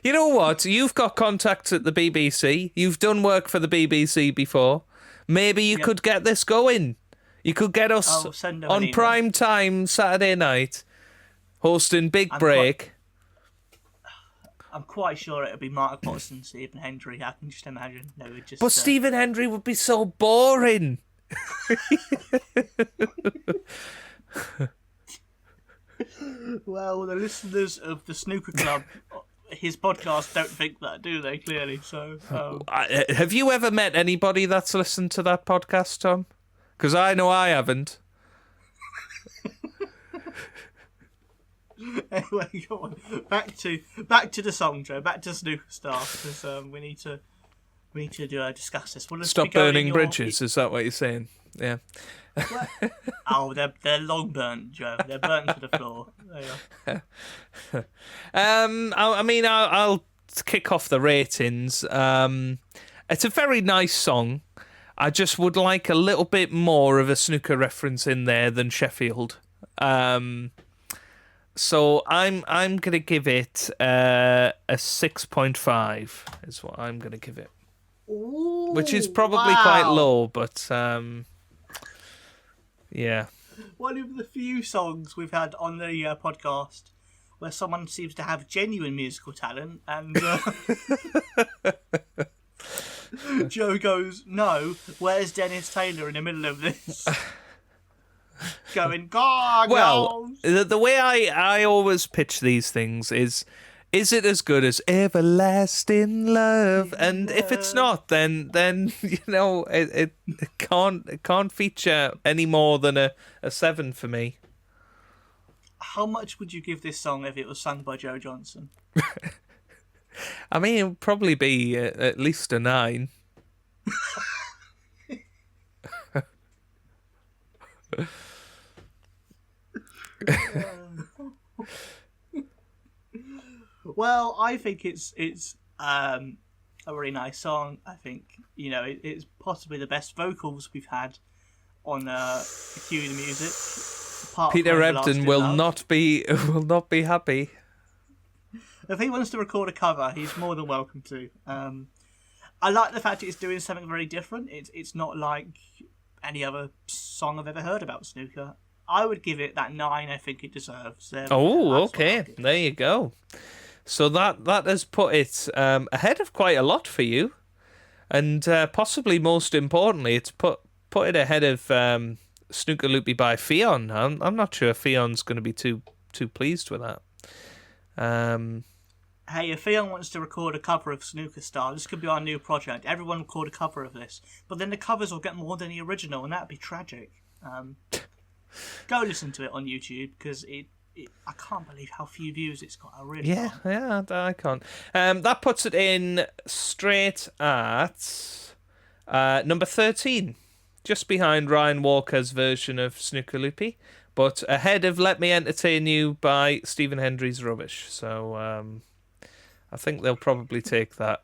You know what? You've got contacts at the BBC. You've done work for the BBC before. Maybe you could get this going. You could get us I'll send them an on email. prime time Saturday night, hosting Big Break. I'm quite sure it'll be Mark Watson, Stephen Hendry. I can just imagine. No, it just. But Stephen Hendry would be so boring. Well, the listeners of the Snooker Club, his podcast, don't think that, do they? Clearly, so. Have you ever met anybody that's listened to that podcast, Tom? Because I know I haven't. Anyway, go on. Back to the song, Joe. Back to Snooker Star, because we need to discuss this. Well, Stop burning bridges. Is that what you're saying? Yeah. Oh, they're long burnt, Joe. They're burnt to the floor. There you I'll kick off the ratings. It's a very nice song. I just would like a little bit more of a snooker reference in there than Sheffield. So I'm gonna give it a 6.5 is what I'm gonna give it, Ooh, which is probably quite low, but yeah. One of the few songs we've had on the podcast where someone seems to have genuine musical talent, and Joe goes, "No, where's Dennis Taylor in the middle of this?" Going, God, Well, the way I always pitch these things is it as good as Everlasting Love? And if it's not, then you know it can't feature any more than a 7 for me. how much would you give this song if it was sung by Joe Johnson? I mean, it would probably be at least a 9. Well, I think it's a really nice song. I think it's possibly the best vocals we've had on Cue the Music. apart Peter from Everlasting Ebdon will Love. not be happy. If he wants to record a cover, he's more than welcome to. I like the fact it's doing something very different. It's not like any other song I've ever heard about snooker. I would give it that 9 I think it deserves. Oh, okay. There you go. So that has put it ahead of quite a lot for you. And possibly most importantly, it's put it ahead of Snooker Loopy by Fionn. I'm not sure Fion's going to be too pleased with that. Hey, if Fionn wants to record a cover of Snooker Star, this could be our new project. Everyone record a cover of this. But then the covers will get more than the original, and that'd be tragic. Go listen to it on YouTube, because I can't believe how few views it's got. I really can't. Yeah, I can't. That puts it in straight at number 13, just behind Ryan Walker's version of Snooker Loopy, but ahead of Let Me Entertain You by Stephen Hendry's Rubbish. So I think they'll probably take that.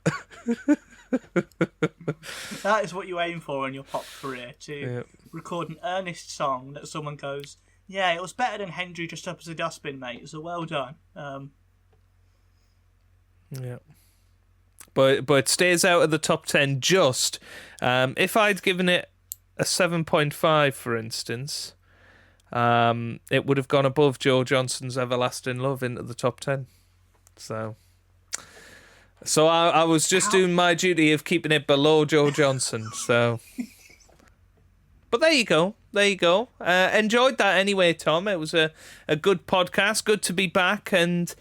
That is what you aim for in your pop career, to record an earnest song that someone goes, yeah, it was better than Hendry dressed up as a dustbin, mate, so well done. Yeah. But it stays out of the top 10 just. If I'd given it a 7.5, for instance, it would have gone above Joe Johnson's Everlasting Love into the top 10. So I was just doing my duty of keeping it below Joe Johnson. So, but there you go. Enjoyed that anyway, Tom. It was a good podcast. Good to be back. And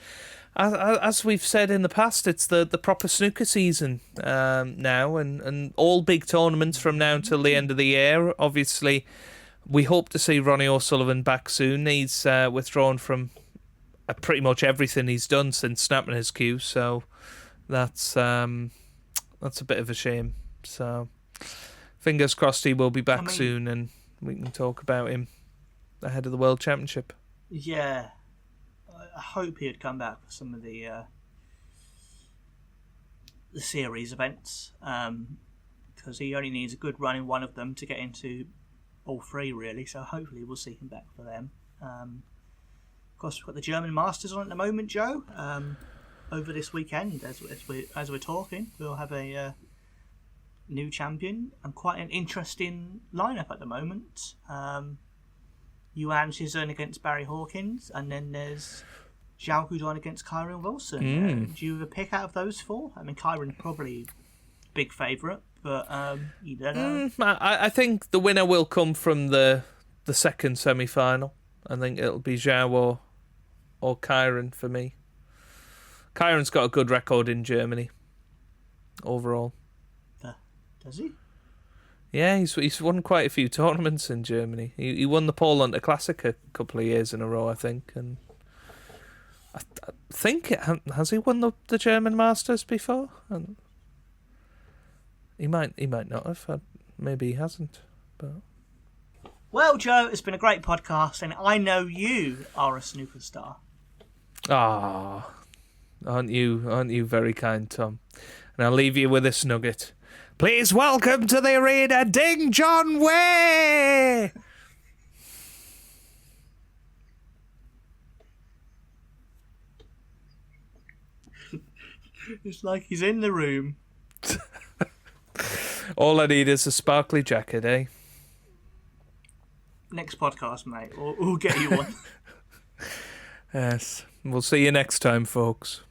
as we've said in the past, it's the proper snooker season now, and all big tournaments from now until the end of the year. Obviously, we hope to see Ronnie O'Sullivan back soon. He's withdrawn from pretty much everything he's done since snapping his cue, so that's a bit of a shame. So fingers crossed he will be back soon, and we can talk about him ahead of the World Championship. Yeah, I hope he'd come back for some of the series events, because he only needs a good run in one of them to get into all three, really. So hopefully we'll see him back for them. Of course, we've got the German Masters on at the moment, Joe. Over this weekend, as we're talking, we'll have a new champion and quite an interesting lineup at the moment. Yuan Shizun against Barry Hawkins, and then there's Zhao Gudon against Kyron Wilson. Do you have a pick out of those four? I mean, Kyron's probably big favourite, but you don't know. I think the winner will come from the second semi-final. I think it'll be Zhao or Kyron for me. Kyron's got a good record in Germany overall. Does he? Yeah, he's won quite a few tournaments in Germany. He won the Paul Hunter Classic a couple of years in a row, I think, and I think has he won the German Masters before? And he might not have. Maybe he hasn't. But well, Joe, it's been a great podcast, and I know you are a snooker star. ah, aren't you very kind, Tom? And I'll leave you with this nugget. Please welcome to the arena, Ding John Way! It's like he's in the room. All I need is a sparkly jacket, eh? Next podcast, mate. We'll get you one. Yes. We'll see you next time, folks.